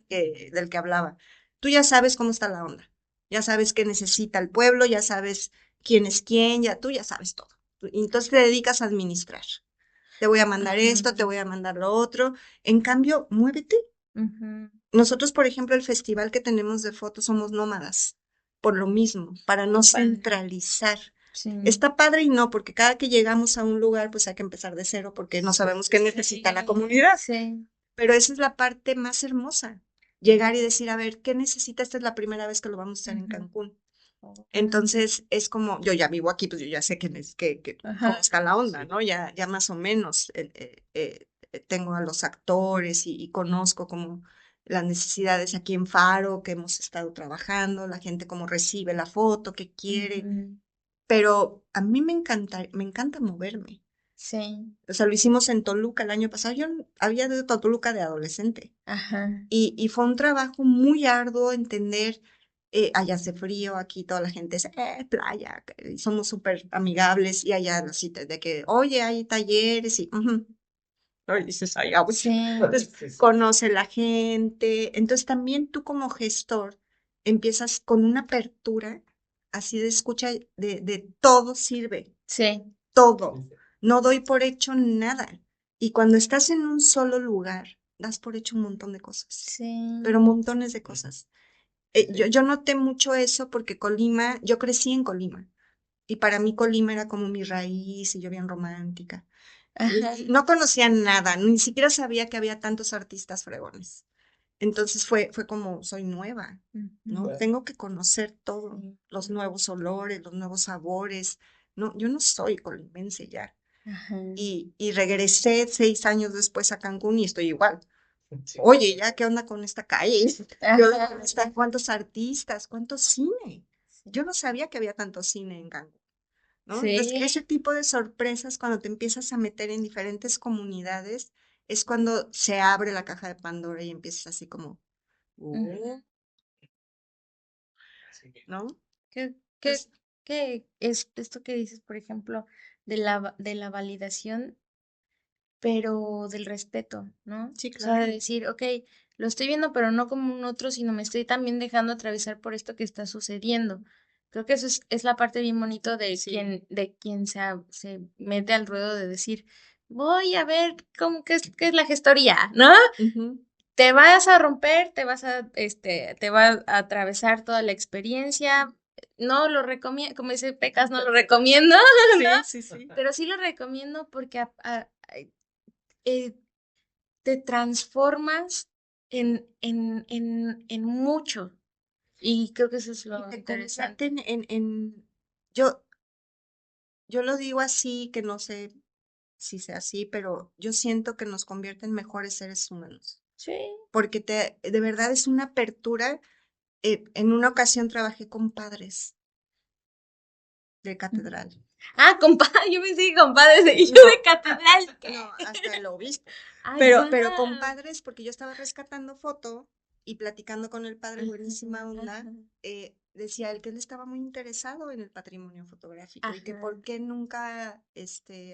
del que hablaba. Tú ya sabes cómo está la onda, ya sabes qué necesita el pueblo, ya sabes quién es quién, tú ya sabes todo. Y entonces te dedicas a administrar. Te voy a mandar esto, te ujú, voy a mandar lo otro. En cambio, muévete. ujú. Nosotros, por ejemplo, el festival que tenemos de fotos somos nómadas, por lo mismo, para no Qué padre. centralizar. Sí. Está padre y no, porque cada que llegamos a un lugar, pues hay que empezar de cero porque no sabemos qué necesita la comunidad. Sí. Pero esa es la parte más hermosa, llegar y decir, a ver, ¿qué necesita? Esta es la primera vez que lo vamos a hacer en Ujú. Cancún. Oh. Entonces, es como, yo ya vivo aquí, pues yo ya sé cómo Ajá. está la onda, Sí. ¿no? Ya más o menos tengo a los actores y conozco como las necesidades aquí en Faro, que hemos estado trabajando, la gente cómo recibe la foto, qué quiere, Ujú. pero a mí me encanta moverme. Sí. O sea, lo hicimos en Toluca el año pasado. Yo había ido a Toluca de adolescente. Ajá. Y fue un trabajo muy arduo entender, allá hace frío, aquí toda la gente es, playa, y somos súper amigables, y allá así de que, oye, hay talleres, y, y dices, ay, pues, Sí. entonces, Sí, sí. conoce la gente. Entonces, también tú como gestor empiezas con una apertura, así de escucha, de todo sirve, Sí. todo. No doy por hecho nada. Y cuando estás en un solo lugar, das por hecho un montón de cosas, Sí. pero montones de Ujú. cosas. Sí, Yo noté mucho eso porque Colima, yo crecí en Colima y para mí Colima era como mi raíz y yo bien romántica. Ajá. Y no conocía nada, ni siquiera sabía que había tantos artistas fregones. Entonces fue como, soy nueva, ¿no? Ujú. claro. Tengo que conocer todo, Sí. los nuevos olores, los nuevos sabores. No, yo no soy colimense ya. Ajá. Y regresé 6 años después a Cancún y estoy igual. Sí. Oye, ya, ¿qué onda con esta calle? ¿Qué onda con Ajá. cuántos artistas? ¿Cuánto cine? Sí. Yo no sabía que había tanto cine en Cancún, ¿no? Entonces, Sí. ese tipo de sorpresas, cuando te empiezas a meter en diferentes comunidades, es cuando se abre la caja de Pandora y empiezas así como, Ujú. Sí. ¿no? ¿Qué, qué, Entonces, qué es esto que dices, por ejemplo, de la validación, pero del respeto, ¿no? sí, O sea, de claro. decir, ok, lo estoy viendo, pero no como un otro, sino me estoy también dejando atravesar por esto que está sucediendo. Creo que eso es la parte bien bonito Sí. de quien se mete al ruedo de decir, voy a ver cómo qué es la gestoría, ¿no? Ujú. Te vas a romper, te va a atravesar toda la experiencia. No lo recomiendo, como dice Pecas, no lo recomiendo, ¿no? Sí, sí, sí. Pero sí lo recomiendo porque eh, te transformas en mucho. Y creo que eso es Y lo te convierte interesante. yo, yo lo digo así, que no sé si sea así, pero yo siento que nos convierte en mejores seres humanos, Sí. porque de verdad es una apertura. En una ocasión trabajé con padres de Ujú. catedral. Ah, compadre, yo pensé que compadres y yo No, de catedral. ¿Qué? no, hasta el obispo. Ah, Pero con ya. padres, porque yo estaba rescatando foto y platicando con el padre, buenísima Ajá, onda, ajá, decía él que él estaba muy interesado en el patrimonio fotográfico y que ajá. por qué nunca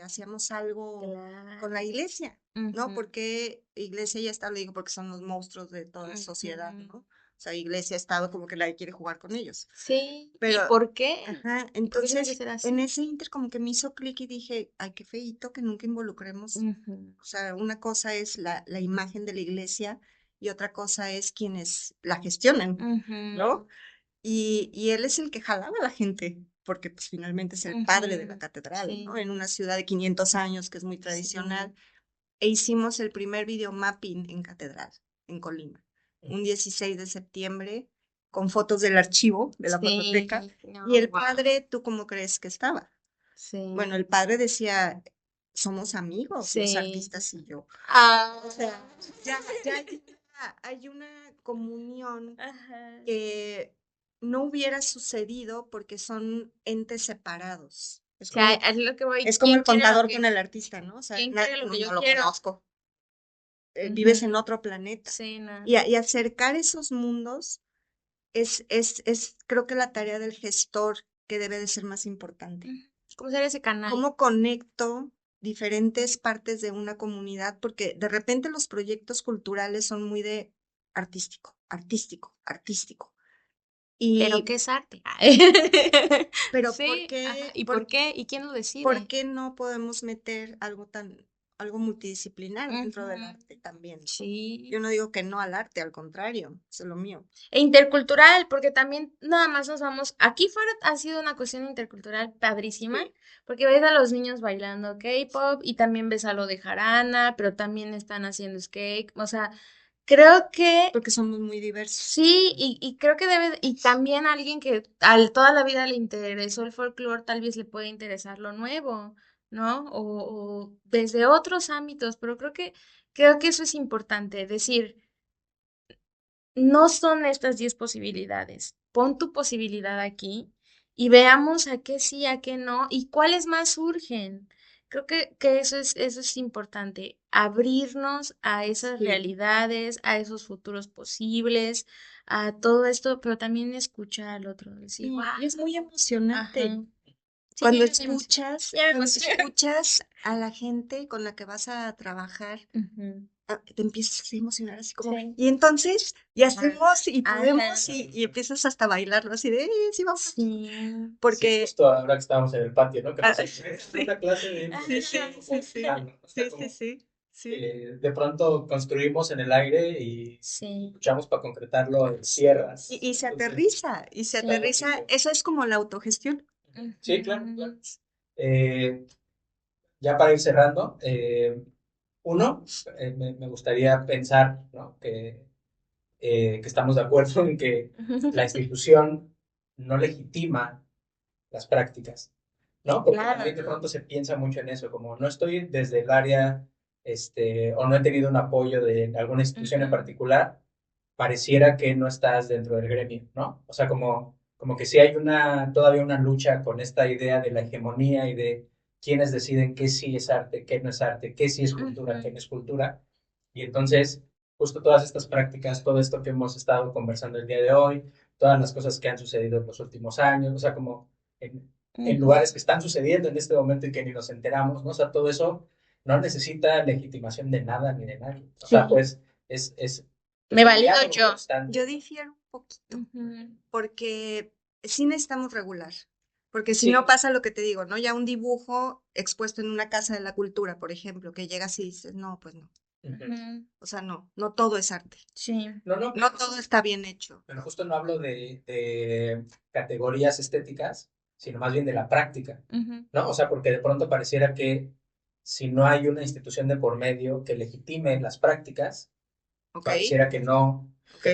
hacíamos algo con la Claro. iglesia, ¿no? Ujú, Porque iglesia y Estado, le digo, porque son los monstruos de toda sociedad, ujú. ¿no? O sea, iglesia, Estado, como que nadie quiere jugar con ellos. Sí, ¿y Pero, por qué? ajá, ¿Y por qué tiene que entonces, ser en así? ese inter como que me hizo clic y dije, ay, qué feíto que nunca involucremos. Ujú, O sea, una cosa es la imagen de la iglesia y otra cosa es quienes la gestionan, ¿no? ujú, Y él es el que jalaba a la gente, porque pues finalmente es el padre de la ujú. catedral, ¿no? Sí, En una ciudad de 500 años que es muy sí. tradicional. E hicimos el primer video mapping en catedral, en Colima, un 16 de septiembre, con fotos del archivo de la Sí, fototeca. Y no, el wow. padre, ¿tú cómo crees que estaba? Bueno, Sí, el padre decía, somos amigos, los sí. artistas y yo. Ah, O sea, ya hay una comunión ajá. que no hubiera sucedido porque son entes separados. O sea, es lo que voy, Es como ¿quién el quiere lo contador que, con el artista, ¿no? O sea, quién quiere lo no, que yo no lo quiero? conozco. Vives en Ujú. otro planeta. Sí, no. Y acercar esos mundos es, creo que la tarea del gestor que debe de ser más importante. Ujú. ¿Cómo ser ese canal? ¿Cómo conecto diferentes partes de una comunidad? Porque de repente los proyectos culturales son muy de artístico, artístico, artístico. ¿Pero qué Y, es arte? pero ¿por Sí, ajá. qué, ¿Y por qué? ¿Y quién lo por decide? qué no podemos meter algo tan algo multidisciplinar dentro del Ujú. arte también. Sí. Yo no digo que no al arte, al contrario, eso es lo mío. E intercultural, porque también nada más nos vamos, aquí fuera ha sido una cuestión intercultural padrísima, Sí. porque ves a los niños bailando K-pop y también ves a lo de jarana, pero también están haciendo skate, o sea, creo que Porque somos muy diversos. sí, y creo que debe, y también alguien que toda la vida le interesó el folclore, tal vez le puede interesar lo nuevo, ¿no? O desde otros ámbitos, pero creo que eso es importante, decir, no son estas 10 posibilidades. Pon tu posibilidad aquí y veamos a qué sí, a qué no y cuáles más surgen. Creo que eso es importante, abrirnos a esas Sí. realidades, a esos futuros posibles, a todo esto, pero también escuchar al otro, decir, Sí, wow, y es muy emocionante. ajá. Sí, Cuando ya me emocioné. escuchas, Ya me cuando emocioné. escuchas a la gente con la que vas a trabajar, Ujú. te empiezas a emocionar así como, Sí. y entonces, y Ajá. hacemos, y Ajá. podemos, y empiezas hasta a bailarlo así de, sí, vamos a hacer". Sí. Sí, Porque, justo ahora que estábamos en el patio, ¿no? Que ah, nos sí, una clase de sí, sí, improvisación sí, sí, musical, ¿no? O sea, sí, sí, como sí, sí, de pronto construimos en el aire y Sí. luchamos para concretarlo en tierras. y se Entonces, aterriza, Sí. eso es como la autogestión. sí, claro, Ujú. claro. Eh, ya para ir cerrando, uno, me gustaría pensar, ¿no? Que estamos de acuerdo en que la institución no legitima las prácticas, ¿no? Porque Claro. también de pronto se piensa mucho en eso, como no estoy desde el área, o no he tenido un apoyo de alguna institución en Ujú. particular, pareciera que no estás dentro del gremio, ¿no? O sea, como que sí hay todavía una lucha con esta idea de la hegemonía y de quiénes deciden qué sí es arte, qué no es arte, qué sí es cultura, qué Ujú. no es cultura. Y entonces, justo todas estas prácticas, todo esto que hemos estado conversando el día de hoy, todas las cosas que han sucedido en los últimos años, o sea, como en Ujú. lugares que están sucediendo en este momento y que ni nos enteramos, ¿no? O sea, todo eso no necesita legitimación de nada ni de nadie. O sea, Sí. pues es Me un valido diálogo yo. Yo constante. difiero un poquito, Ujú. porque sí necesitamos regular, porque si no Sí. pasa lo que te digo, ¿no? Ya un dibujo expuesto en una casa de la cultura, por ejemplo, que llegas y dices, no, pues no, Ujú. Ujú. o sea, no, no todo es arte, Sí. No, no, no todo está bien hecho. pero justo no hablo de categorías estéticas, sino más bien de la práctica, Ujú. ¿no? O sea, porque de pronto pareciera que si no hay una institución de por medio que legitime las prácticas, ¿Ok? pareciera ¿Ok? que no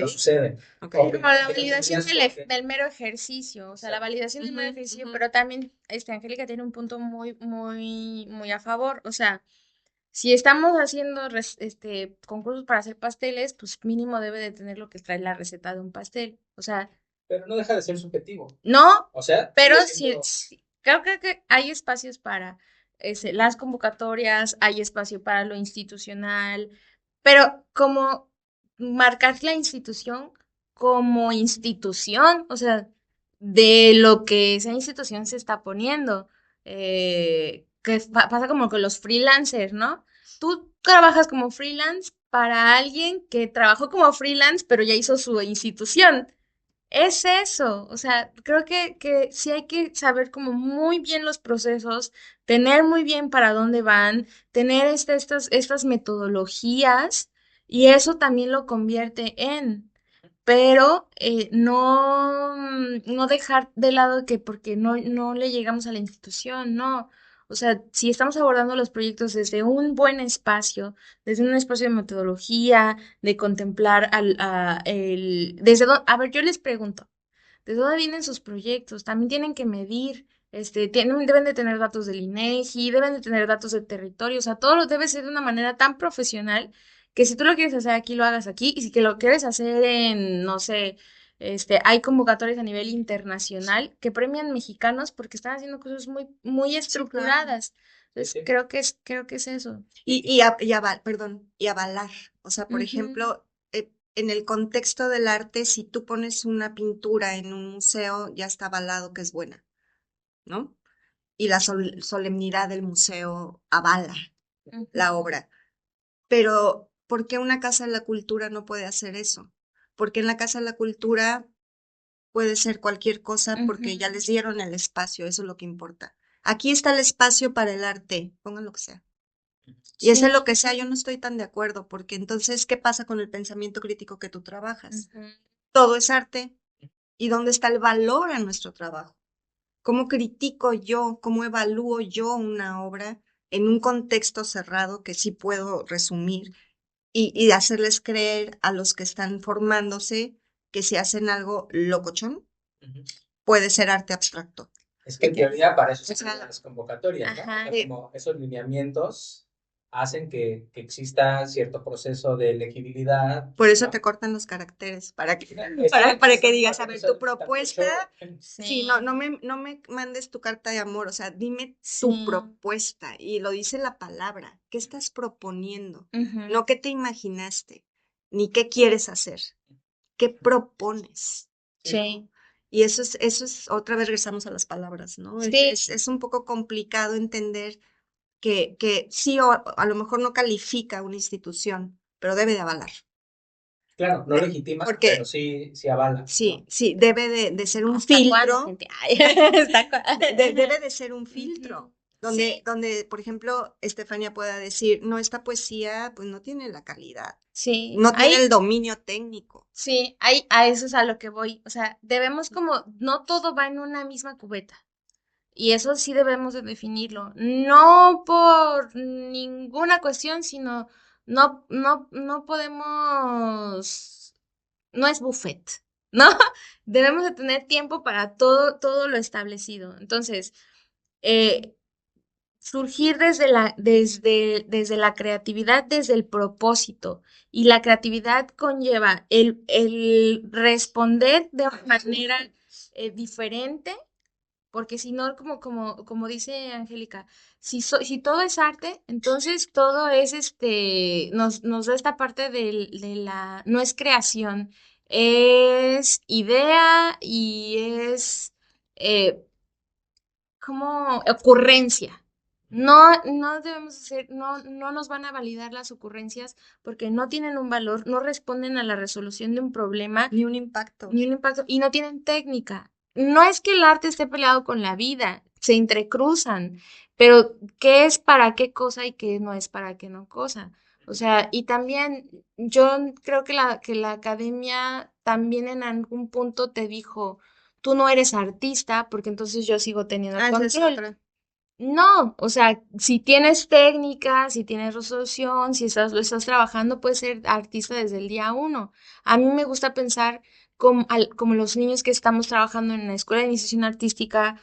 suceden. ¿Ok? O Como la que no validación tendrías por qué. del mero ejercicio, o sea, la Exacto. validación del Ujú, mero ejercicio, ujú. pero también, Angélica tiene un punto muy a favor, o sea, si estamos haciendo concursos para hacer pasteles, pues mínimo debe de tener lo que trae la receta de un pastel. O sea, Pero no deja de ser subjetivo. no, O sea, pero sigue sí, siendo. creo que hay espacios para las convocatorias, hay espacio para lo institucional, pero como marcar la institución como institución, o sea, de lo que esa institución se está poniendo, pasa como con los freelancers, ¿no? Tú trabajas como freelance para alguien que trabajó como freelance, pero ya hizo su institución. Es eso, o sea, creo que sí hay que saber como muy bien los procesos, tener muy bien para dónde van, tener estas metodologías y eso también lo convierte pero no dejar de lado que porque no le llegamos a la institución, no. O sea, si estamos abordando los proyectos desde un buen espacio, desde un espacio de metodología, de contemplar a ver, yo les pregunto, ¿de dónde vienen sus proyectos? También tienen que medir, deben de tener datos del INEGI, deben de tener datos de territorio, o sea, todo lo debe ser de una manera tan profesional que si tú lo quieres hacer aquí, lo hagas aquí, y si que lo quieres hacer en, no sé, hay convocatorias a nivel internacional que premian mexicanos porque están haciendo cosas muy Sí, claro. estructuradas. Sí, Entonces, sí. creo que es eso. Perdón, y avalar. O sea, por Ujú, ejemplo, en el contexto del arte, si tú pones una pintura en un museo, ya está avalado que es buena, ¿no? Y la solemnidad del museo avala la ujú, obra. Pero, ¿por qué una casa de la cultura no puede hacer eso? Porque en la casa de la cultura puede ser cualquier cosa porque ya ujú. les dieron el espacio, eso es lo que importa. Aquí está el espacio para el arte, pongan lo que sea. Y eso es Sí. lo que sea, yo no estoy tan de acuerdo, porque entonces, ¿qué pasa con el pensamiento crítico que tú trabajas? Ujú. Todo es arte. ¿Y dónde está el valor a nuestro trabajo? ¿Cómo critico yo, cómo evalúo yo una obra en un contexto cerrado que sí puedo resumir y hacerles creer a los que están formándose que si hacen algo locochón, Ujú. puede ser arte abstracto? Es que en teoría para eso O son sea, las convocatorias, ¿no? O ajá. sea, como esos lineamientos hacen que exista cierto proceso de legibilidad, Por eso ¿no? te cortan los caracteres, Exacto, para que digas, a exacto, o ver, sea, tu está mucho. propuesta, sí, Sí, no me mandes tu carta de amor, o sea, dime tu sí. propuesta, y lo dice la palabra, ¿qué estás proponiendo? Ujú. No qué te imaginaste, ni qué quieres hacer, qué propones. Sí, Sí, Y eso es, otra vez regresamos a las palabras, ¿no? sí. Es un poco complicado entender que sí, o a lo mejor no califica una institución, pero debe de avalar. claro, no legitima, pero Porque sí avala, sí, ¿no? sí, debe de ser un ¿Hasta cuándo, filtro, gente? Ay, ¿hasta debe de ser un filtro, Ujú. Sí, donde, por ejemplo, Estefanía pueda decir, no, esta poesía pues no tiene la calidad, sí. no tiene Ahí, el dominio técnico. sí, ahí, a eso es a lo que voy. O sea, debemos como, no todo va en una misma cubeta. Y eso sí debemos de definirlo. No por ninguna cuestión, sino no podemos, no es buffet, ¿no? Debemos de tener tiempo para todo lo establecido. Entonces, eh, surgir desde la creatividad, desde el propósito. Y la creatividad conlleva el responder de una manera diferente, porque si no, como dice Angélica, si todo es arte, entonces todo es nos da esta parte no es creación, es idea y es eh, como ocurrencia. No debemos hacer, no nos van a validar las ocurrencias porque no tienen un valor, no responden a la resolución de un problema Ni un impacto. ni un impacto y no tienen técnica. No es que el arte esté peleado con la vida, se entrecruzan, pero ¿qué es para qué cosa y qué no es para qué no cosa? O sea, y también yo creo que la academia también en algún punto te dijo, tú no eres artista, porque entonces yo sigo teniendo el Ah, esa es control. otra. No, o sea, si tienes técnica, si tienes resolución, si lo estás trabajando, puedes ser artista desde el día uno. A mí me gusta pensar como los niños que estamos trabajando en la Escuela de Iniciación Artística,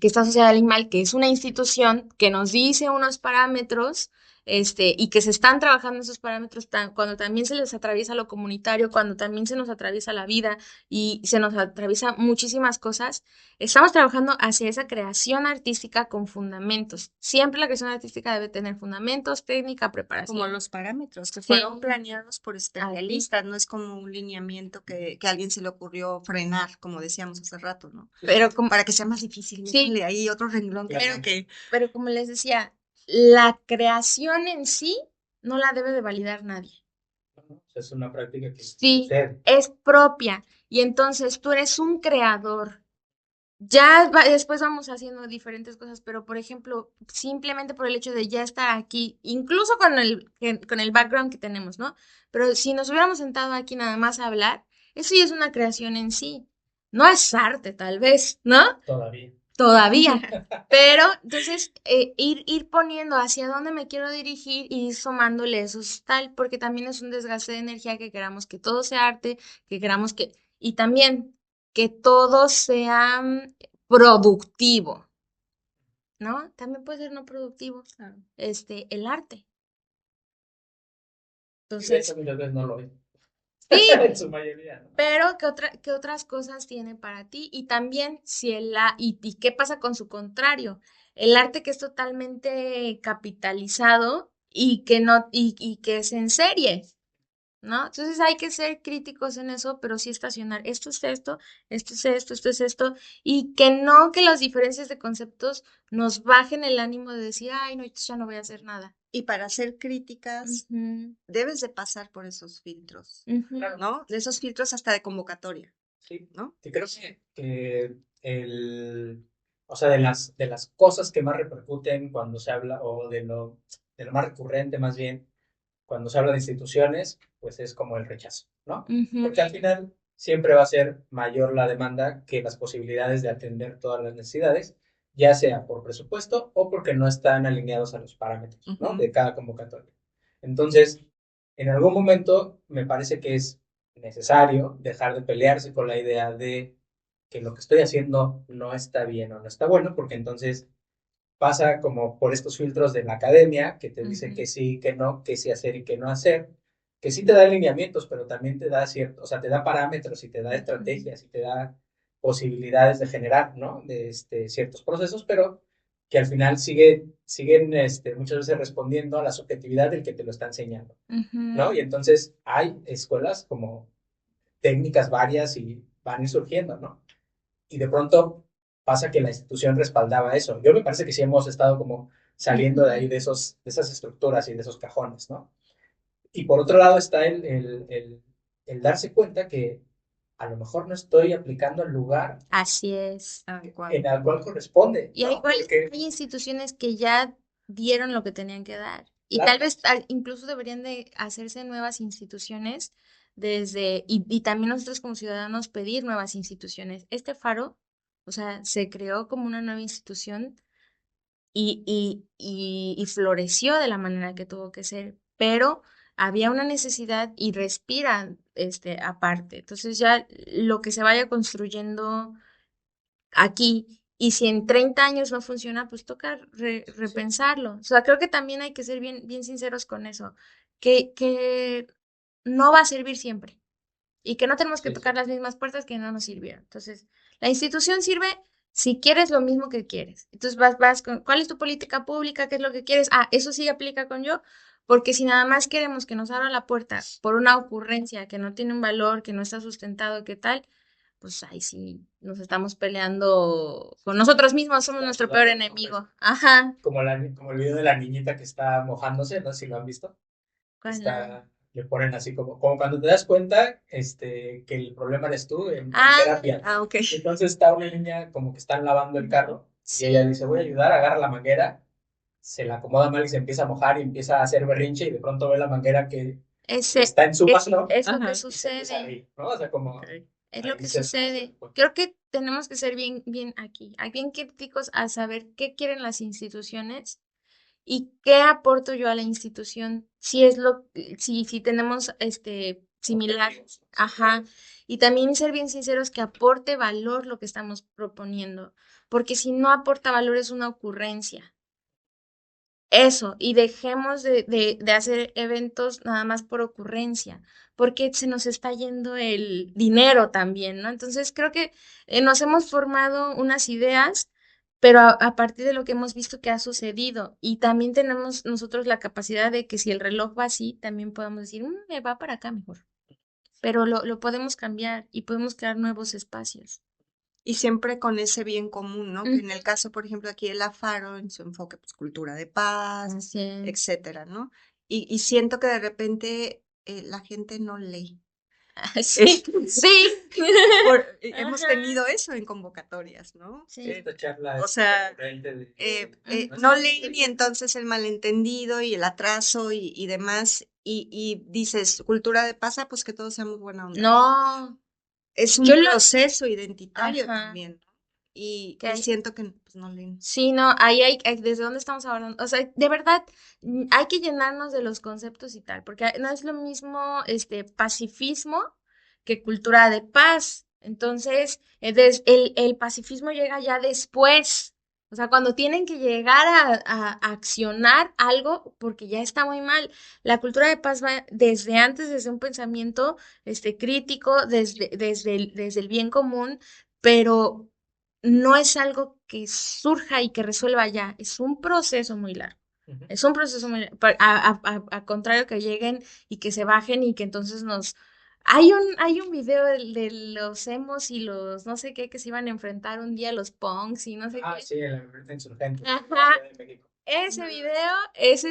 que está asociada al INMAL, que es una institución que nos dice unos parámetros, y que se están trabajando esos parámetros cuando también se les atraviesa lo comunitario, cuando también se nos atraviesa la vida y se nos atraviesa muchísimas cosas, estamos trabajando hacia esa creación artística con fundamentos. Siempre la creación artística debe tener fundamentos, técnica, Como preparación. los parámetros que Sí, fueron planeados por así. especialistas, no es como un lineamiento que a alguien se le ocurrió frenar, como decíamos hace rato, ¿no? Pero como, Para que sea más difícil, sí, métanle ahí otro renglón Claro. pero como les decía, la creación en sí no la debe de validar nadie. ¿No? O sea, es una práctica que Sí, sucede. es propia. Y entonces tú eres un creador. Después vamos haciendo diferentes cosas, pero por ejemplo, simplemente por el hecho de ya estar aquí, incluso con el background que tenemos, ¿no? Pero si nos hubiéramos sentado aquí nada más a hablar, eso ya es una creación en sí. No es arte, tal vez, ¿no? Todavía. Todavía. Pero entonces ir poniendo hacia dónde me quiero dirigir y ir sumándole esos tal, porque también es un desgaste de energía que queramos que todo sea arte, que queramos y también que todo sea productivo, ¿no? También puede ser no productivo, el arte. Y de hecho, Entonces, muchas veces no lo es. sí, En su mayoría, ¿no? pero qué otras cosas tiene para ti? Y también si y qué pasa con su contrario, el arte que es totalmente capitalizado y que no, y que es en serie, ¿no? Entonces hay que ser críticos en eso, pero sí estacionar. Esto es esto, esto es esto, esto es esto, y que las diferencias de conceptos nos bajen el ánimo de decir, ay, no, ya no voy a hacer nada. Y para hacer críticas, Ujú, debes de pasar por esos filtros, ujú. Claro. ¿no? De esos filtros hasta de convocatoria, Sí, ¿no? que creo que o sea, de las cosas que más repercuten cuando se habla, o de lo más recurrente más bien, cuando se habla de instituciones, pues es como el rechazo, ¿no? Porque al final siempre va a ser mayor la demanda que las posibilidades de atender todas las necesidades, ya sea por presupuesto o porque no están alineados a los parámetros, ¿no? De cada convocatoria. Entonces, en algún momento me parece que es necesario dejar de pelearse con la idea de que lo que estoy haciendo no está bien o no está bueno, porque entonces pasa como por estos filtros de la academia que te dice que sí, que no, que sí hacer y que no hacer, que sí te da lineamientos, pero también te da cierto, o sea, te da parámetros y te da estrategias y te da posibilidades de generar, ¿no? De ciertos procesos, pero que al final siguen muchas veces respondiendo a la subjetividad del que te lo está enseñando, ¿no? Y entonces hay escuelas como técnicas varias y van a ir surgiendo, ¿no? Y de pronto pasa que la institución respaldaba eso. Yo me parece que sí hemos estado como saliendo de ahí, de esas estructuras y de esos cajones, ¿no? Y por otro lado está el darse cuenta que a lo mejor no estoy aplicando el lugar Así es. en el cual corresponde, Y hay, ¿no? Porque, hay instituciones que ya dieron lo que tenían que dar. Y claro, tal vez incluso deberían de hacerse nuevas instituciones y también nosotros como ciudadanos pedir nuevas instituciones. Este faro, o sea, se creó como una nueva institución y floreció de la manera que tuvo que ser, pero había una necesidad y respira aparte. Entonces ya lo que se vaya construyendo aquí. Y si en 30 años no funciona, pues toca repensarlo. O sea, creo que también hay que ser bien sinceros con eso, que no va a servir siempre y que no tenemos que tocar las mismas puertas que no nos sirvieron. Entonces, la institución sirve si quieres lo mismo que quieres. Entonces vas con, ¿cuál es tu política pública? ¿Qué es lo que quieres? Ah, eso sí aplica con yo, porque si nada más queremos que nos abra la puerta por una ocurrencia que no tiene un valor, que no está sustentado, ¿qué tal? Pues ahí sí nos estamos peleando con nosotros mismos, somos nuestro peor enemigo. Ajá. como el video de la niñita que está mojándose, no sé si lo han visto. ¿Cuál? Le ponen así como cuando te das cuenta que el problema eres tú en Ah, terapia. ok. Entonces está una niña como que están lavando el carro y sí. ella dice, voy a ayudar, agarra la manguera, se la acomoda mal y se empieza a mojar y empieza a hacer berrinche y de pronto ve la manguera que está en su mano Es lo que y se empieza a sucede. reír, ¿no? O sea, como Es ahí lo que dices, sucede. pues, Creo que tenemos que ser bien aquí, bien críticos a saber qué quieren las instituciones y qué aporto yo a la institución, si tenemos similar, objetivos. ajá, y también ser bien sinceros que aporte valor lo que estamos proponiendo, porque si no aporta valor es una ocurrencia. Eso, y dejemos de hacer eventos nada más por ocurrencia, porque se nos está yendo el dinero también, ¿no? Entonces creo que nos hemos formado unas ideas, pero a partir de lo que hemos visto que ha sucedido, y también tenemos nosotros la capacidad de que si el reloj va así, también podemos decir, me va para acá mejor, pero lo podemos cambiar y podemos crear nuevos espacios. Y siempre con ese bien común, ¿no? Que en el caso, por ejemplo, aquí de la Faro, en su enfoque, pues cultura de paz, Así es. etcétera, ¿no? Y siento que de repente la gente no lee. Sí, sí. Hemos Ajá. tenido eso en convocatorias, ¿no? Sí. Esta charla O es sea, recurrente no leen y entonces el malentendido y el atraso y demás. Y dices, cultura de paz, pues que todos seamos buena onda. No, Es un yo lo, proceso identitario ajá, también, ¿no? Y que hay, siento que pues, no leen. sí, no, ¿desde dónde estamos hablando? O sea, de verdad, hay que llenarnos de los conceptos y tal, porque no es lo mismo, pacifismo que cultura de paz. Entonces, el pacifismo llega ya después, o sea, cuando tienen que llegar a accionar algo, porque ya está muy mal. La cultura de paz va desde antes, desde un pensamiento, crítico, desde el bien común, pero no es algo que surja y que resuelva ya, es un proceso muy largo. Es un proceso muy largo. A contrario que lleguen y que se bajen y que entonces nos... Hay un video de los emos y los no sé qué que se iban a enfrentar un día los punks y no sé qué. sí, el insurgente Ajá. Ciudad de México. Ese video es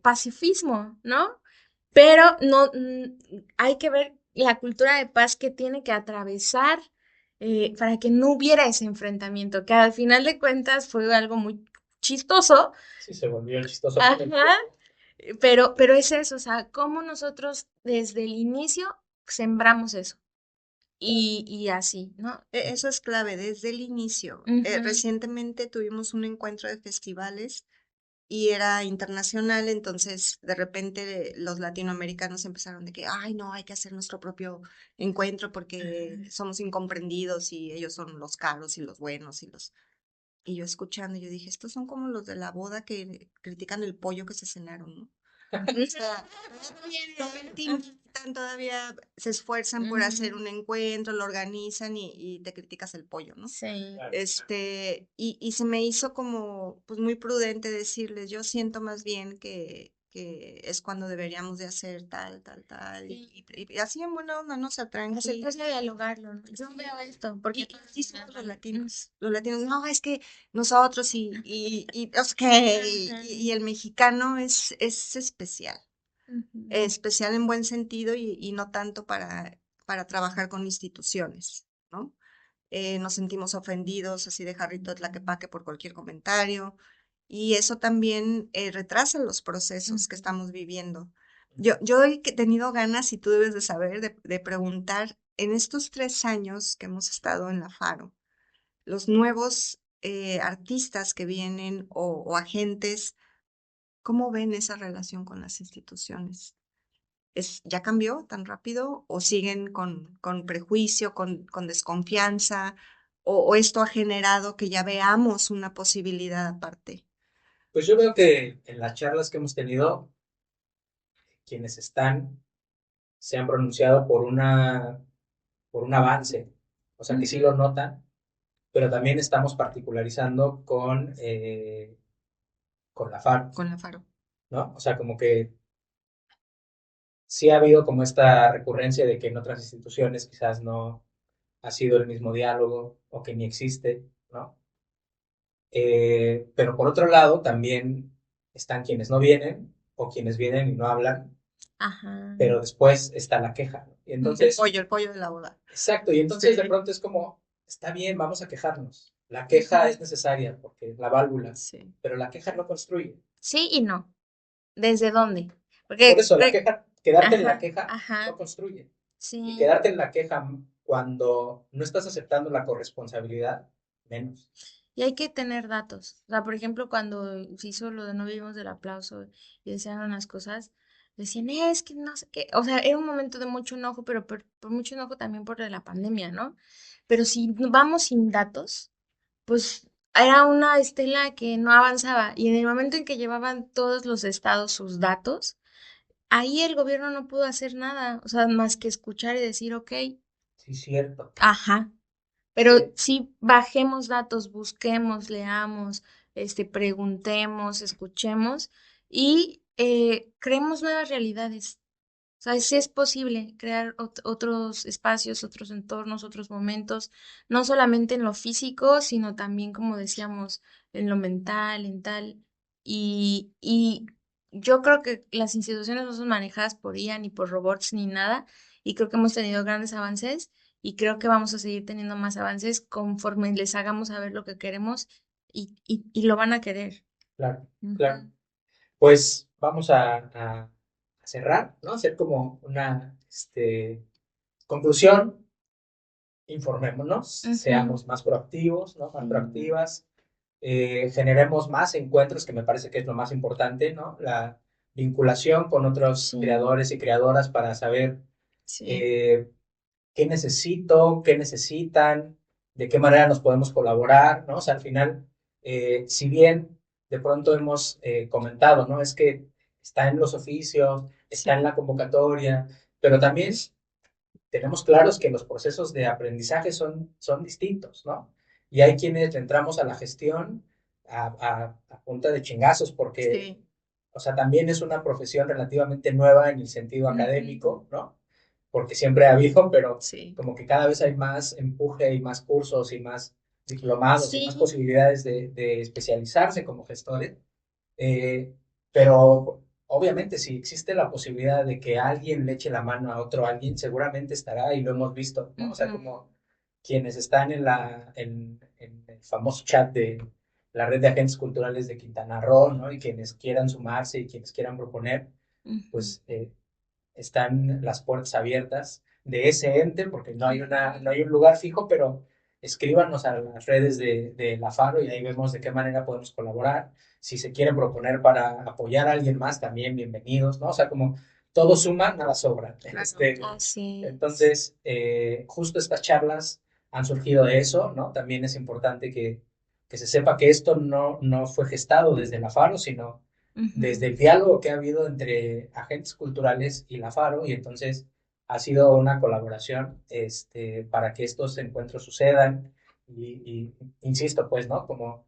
pacifismo, ¿no? Pero no hay que ver la cultura de paz que tiene que atravesar para que no hubiera ese enfrentamiento, que al final de cuentas fue algo muy chistoso. Sí, se volvió chistoso. Ajá, pero es eso, o sea, cómo nosotros desde el inicio sembramos eso. Y así, ¿no? Eso es clave desde el inicio. Ujú. Recientemente tuvimos un encuentro de festivales y era internacional, entonces de repente los latinoamericanos empezaron de que, ay, no, hay que hacer nuestro propio encuentro porque somos incomprendidos y ellos son los caros y los buenos y los... Y yo escuchando, yo dije, estos son como los de la boda que critican el pollo que se cenaron, ¿no? O sea, todavía te invitan, todavía se esfuerzan por hacer Ujú. un encuentro, lo organizan y te criticas el pollo, ¿no? Sí. Claro. Y se me hizo como pues muy prudente decirles, yo siento más bien que es cuando deberíamos de hacer tal, tal, tal, Sí. y así en buena onda, ¿no? O sea, tranqui. Acercarse a dialogarlo, ¿no? Yo veo esto, porque Y así somos los Ujú. latinos. Los latinos, no, es que nosotros ok, y el mexicano es especial. Ujú. Especial en buen sentido y no tanto para trabajar con instituciones, ¿no? Nos sentimos ofendidos así de jarrito de tlaquepaque por cualquier comentario y eso también retrasa los procesos que Ujú. estamos viviendo. Yo he tenido ganas, y tú debes de saber, de preguntar, en estos 3 años que hemos estado en la Faro, los nuevos artistas que vienen o agentes, ¿cómo ven esa relación con las instituciones? ¿Ya cambió tan rápido o siguen con prejuicio, con desconfianza o esto ha generado que ya veamos una posibilidad aparte? Pues yo veo que en las charlas que hemos tenido, quienes están se han pronunciado por un avance, o sea que sí lo notan, pero también estamos particularizando con la FARC, Con la Faro. ¿no? O sea, como que sí ha habido como esta recurrencia de que en otras instituciones quizás no ha sido el mismo diálogo o que ni existe, ¿no? Pero por otro lado, también están quienes no vienen o quienes vienen y no hablan, Ajá. pero después está la queja, ¿no? Y entonces, El pollo de la boda. exacto, y entonces de Sí. pronto es como, está bien, vamos a quejarnos. La queja es necesaria porque es la válvula, Sí. pero la queja no construye. Sí y no. ¿Desde dónde? Por Porque, eso la queja, quedarte en la ajá, queja no ajá, construye. Y sí. quedarte en la queja cuando no estás aceptando la corresponsabilidad, menos. Y hay que tener datos. O sea, por ejemplo, cuando se hizo lo de no vivimos del aplauso y decían unas cosas, decían, es que no sé qué. O sea, era un momento de mucho enojo, pero por mucho enojo también por la pandemia, ¿no? Pero si vamos sin datos, pues era una estela que no avanzaba. Y en el momento en que llevaban todos los estados sus datos, ahí el gobierno no pudo hacer nada. O sea, más que escuchar y decir, ok, Sí, cierto. ajá. Pero sí bajemos datos, busquemos, leamos, preguntemos, escuchemos y creemos nuevas realidades. O sea, sí es posible crear otros espacios, otros entornos, otros momentos, no solamente en lo físico, sino también, como decíamos, en lo mental, en tal. Y yo creo que las instituciones no son manejadas por IA ni por robots ni nada, y creo que hemos tenido grandes avances y creo que vamos a seguir teniendo más avances conforme les hagamos saber lo que queremos y lo van a querer. Claro, claro. Ujú. Pues vamos a cerrar, ¿no? Hacer como una conclusión, informémonos, Ujú. seamos más proactivos, ¿no? Más proactivas, generemos más encuentros, que me parece que es lo más importante, ¿no? La vinculación con otros Sí, creadores y creadoras para saber Sí. eh, qué necesito, qué necesitan, de qué manera nos podemos colaborar, ¿no? O sea, al final, si bien de pronto hemos comentado, ¿no? Es que está en los oficios, está en Sí. la convocatoria, pero también tenemos claros que los procesos de aprendizaje son distintos, ¿no? Y hay quienes entramos a la gestión a punta de chingazos porque, Sí. o sea, también es una profesión relativamente nueva en el sentido ujú, académico, ¿no? Porque siempre ha habido, pero Sí. como que cada vez hay más empuje y más cursos y más diplomados y más sí, posibilidades de especializarse como gestores. Eh, pero obviamente si existe la posibilidad de que alguien le eche la mano a otro alguien, seguramente estará y lo hemos visto, ¿no? O sea, ujú, como quienes están en el famoso chat la red de agentes culturales de Quintana Roo, ¿no? Y quienes quieran sumarse y quienes quieran proponer, pues están las puertas abiertas de ese ente, porque no hay un lugar fijo, pero escríbanos a las redes de la FARO y ahí vemos de qué manera podemos colaborar. Si se quieren proponer para apoyar a alguien más, también bienvenidos, ¿no? O sea, como todo suma, nada sobra. Así. Entonces, justo estas charlas han surgido de eso, ¿no? También es importante que se sepa que esto no fue gestado desde la FARO, sino desde el diálogo que ha habido entre agentes culturales y la FARO, y entonces ha sido una colaboración para que estos encuentros sucedan. Y insisto, pues, ¿no? Como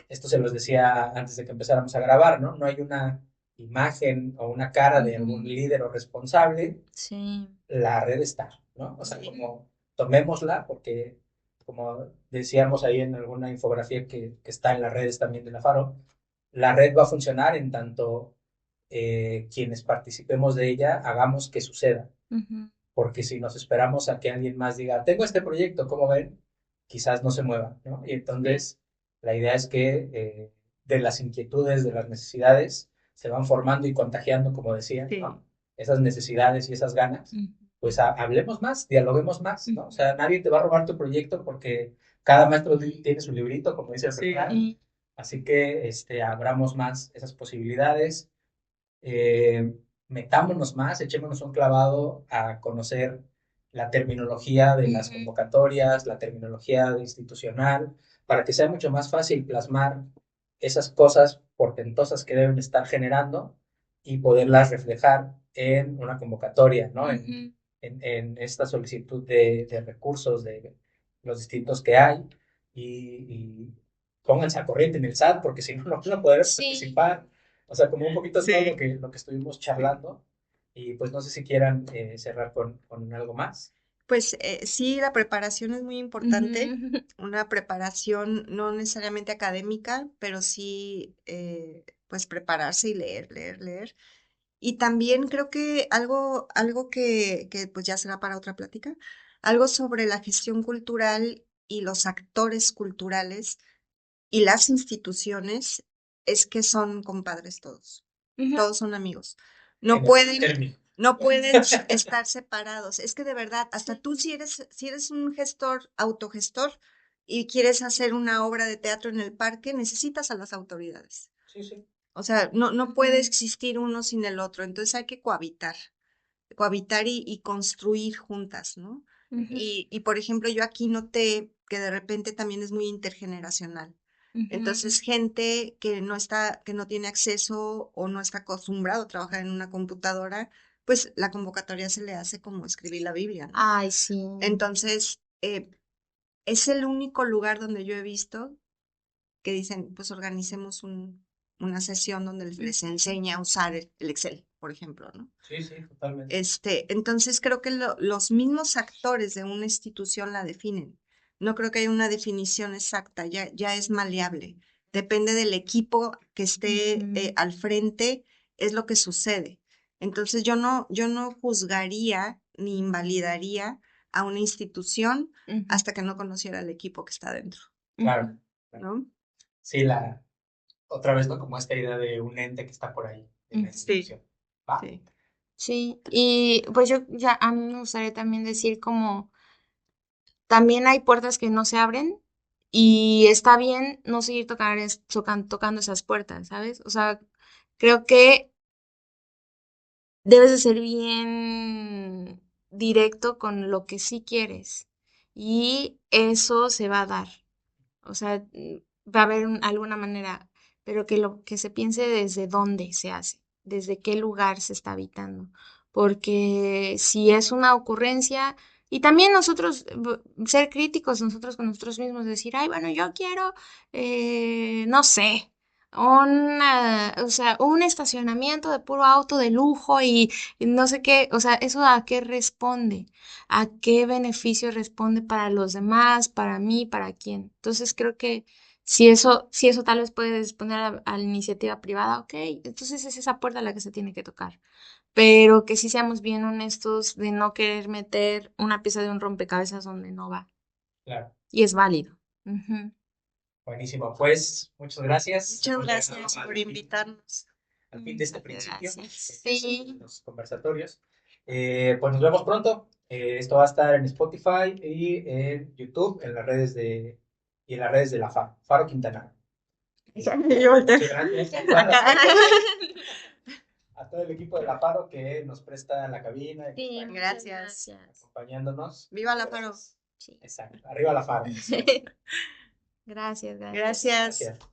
esto se los decía antes de que empezáramos a grabar, ¿no? No hay una imagen o una cara de algún líder o responsable, Sí. la red está, ¿no? O sea, como tomémosla, porque como decíamos ahí en alguna infografía que está en las redes también de la FARO, la red va a funcionar en tanto quienes participemos de ella hagamos que suceda. Porque si nos esperamos a que alguien más diga, tengo este proyecto, ¿cómo ven? Quizás no se mueva, ¿no? Y entonces la idea es que de las inquietudes, de las necesidades, se van formando y contagiando, como decía, ¿no? Esas necesidades y esas ganas, pues hablemos más, dialoguemos más, ¿no? O sea, nadie te va a robar tu proyecto porque cada maestro tiene su librito, como dice el refrán. Así que abramos más esas posibilidades, metámonos más, echémonos un clavado a conocer la terminología de las convocatorias, la terminología institucional, para que sea mucho más fácil plasmar esas cosas portentosas que deben estar generando y poderlas reflejar en una convocatoria, ¿no? En esta solicitud de recursos de los distintos que hay y pónganse a corriente en el SAT porque si no, no van a poder participar. O sea, como un poquito todo lo que estuvimos charlando. Y pues no sé si quieran cerrar con algo más. Pues sí, la preparación es muy importante, una preparación no necesariamente académica, pero sí, pues prepararse y leer, leer, leer. Y también creo que algo que pues ya será para otra plática, algo sobre la gestión cultural y los actores culturales y las instituciones es que son compadres todos, todos son amigos. No pueden, no pueden estar separados. Es que de verdad, hasta tú si eres un gestor, autogestor y quieres hacer una obra de teatro en el parque, necesitas a las autoridades. Sí, sí. O sea, no puede existir uno sin el otro. Entonces hay que cohabitar y construir juntas, ¿no? Y por ejemplo, yo aquí noté que de repente también es muy intergeneracional. Entonces, gente que no tiene acceso o no está acostumbrado a trabajar en una computadora, pues la convocatoria se le hace como escribir la Biblia, ¿no? Ay, sí. Entonces, es el único lugar donde yo he visto que dicen, pues organicemos una sesión donde les enseña a usar el Excel, por ejemplo, ¿no? Sí, sí, totalmente. Entonces creo que los mismos actores de una institución la definen. No creo que haya una definición exacta, ya es maleable. Depende del equipo que esté al frente, es lo que sucede. Entonces yo no juzgaría ni invalidaría a una institución hasta que no conociera el equipo que está dentro. Claro. ¿No? Sí, otra vez, ¿no? Como esta idea de un ente que está por ahí en la institución. ¿Va? Sí. Sí, y pues yo ya a mí me gustaría también decir como también hay puertas que no se abren y está bien no seguir tocando esas puertas, ¿sabes? O sea, creo que debes de ser bien directo con lo que sí quieres y eso se va a dar. O sea, va a haber alguna manera, pero que lo que se piense desde dónde se hace, desde qué lugar se está habitando. Porque si es una ocurrencia, y también nosotros ser críticos nosotros con nosotros mismos, decir, ay, bueno, yo quiero, no sé, o sea, un estacionamiento de puro auto de lujo y no sé qué, o sea, ¿eso a qué responde? ¿A qué beneficio responde para los demás, para mí, para quién? Entonces creo que si eso tal vez puede responder a la iniciativa privada, ok, entonces es esa puerta la que se tiene que tocar. Pero que sí seamos bien honestos de no querer meter una pieza de un rompecabezas donde no va. Claro. Y es válido. Ujú. Buenísimo, pues muchas gracias. Muchas Hemos llegado gracias al por fin- invitarnos. al fin de este Muchas principio, gracias. de Sí. los conversatorios. Pues nos vemos pronto. Esto va a estar en Spotify y en YouTube, y en las redes de la FARO, Faro Quintana. Muchas gracias a todo el equipo de la FARO que nos presta la cabina y que Sí, está aquí muchas Gracias. gracias. acompañándonos. Viva la Faro. Sí. Exacto. Arriba la FARO. Gracias, gracias. Gracias. Gracias.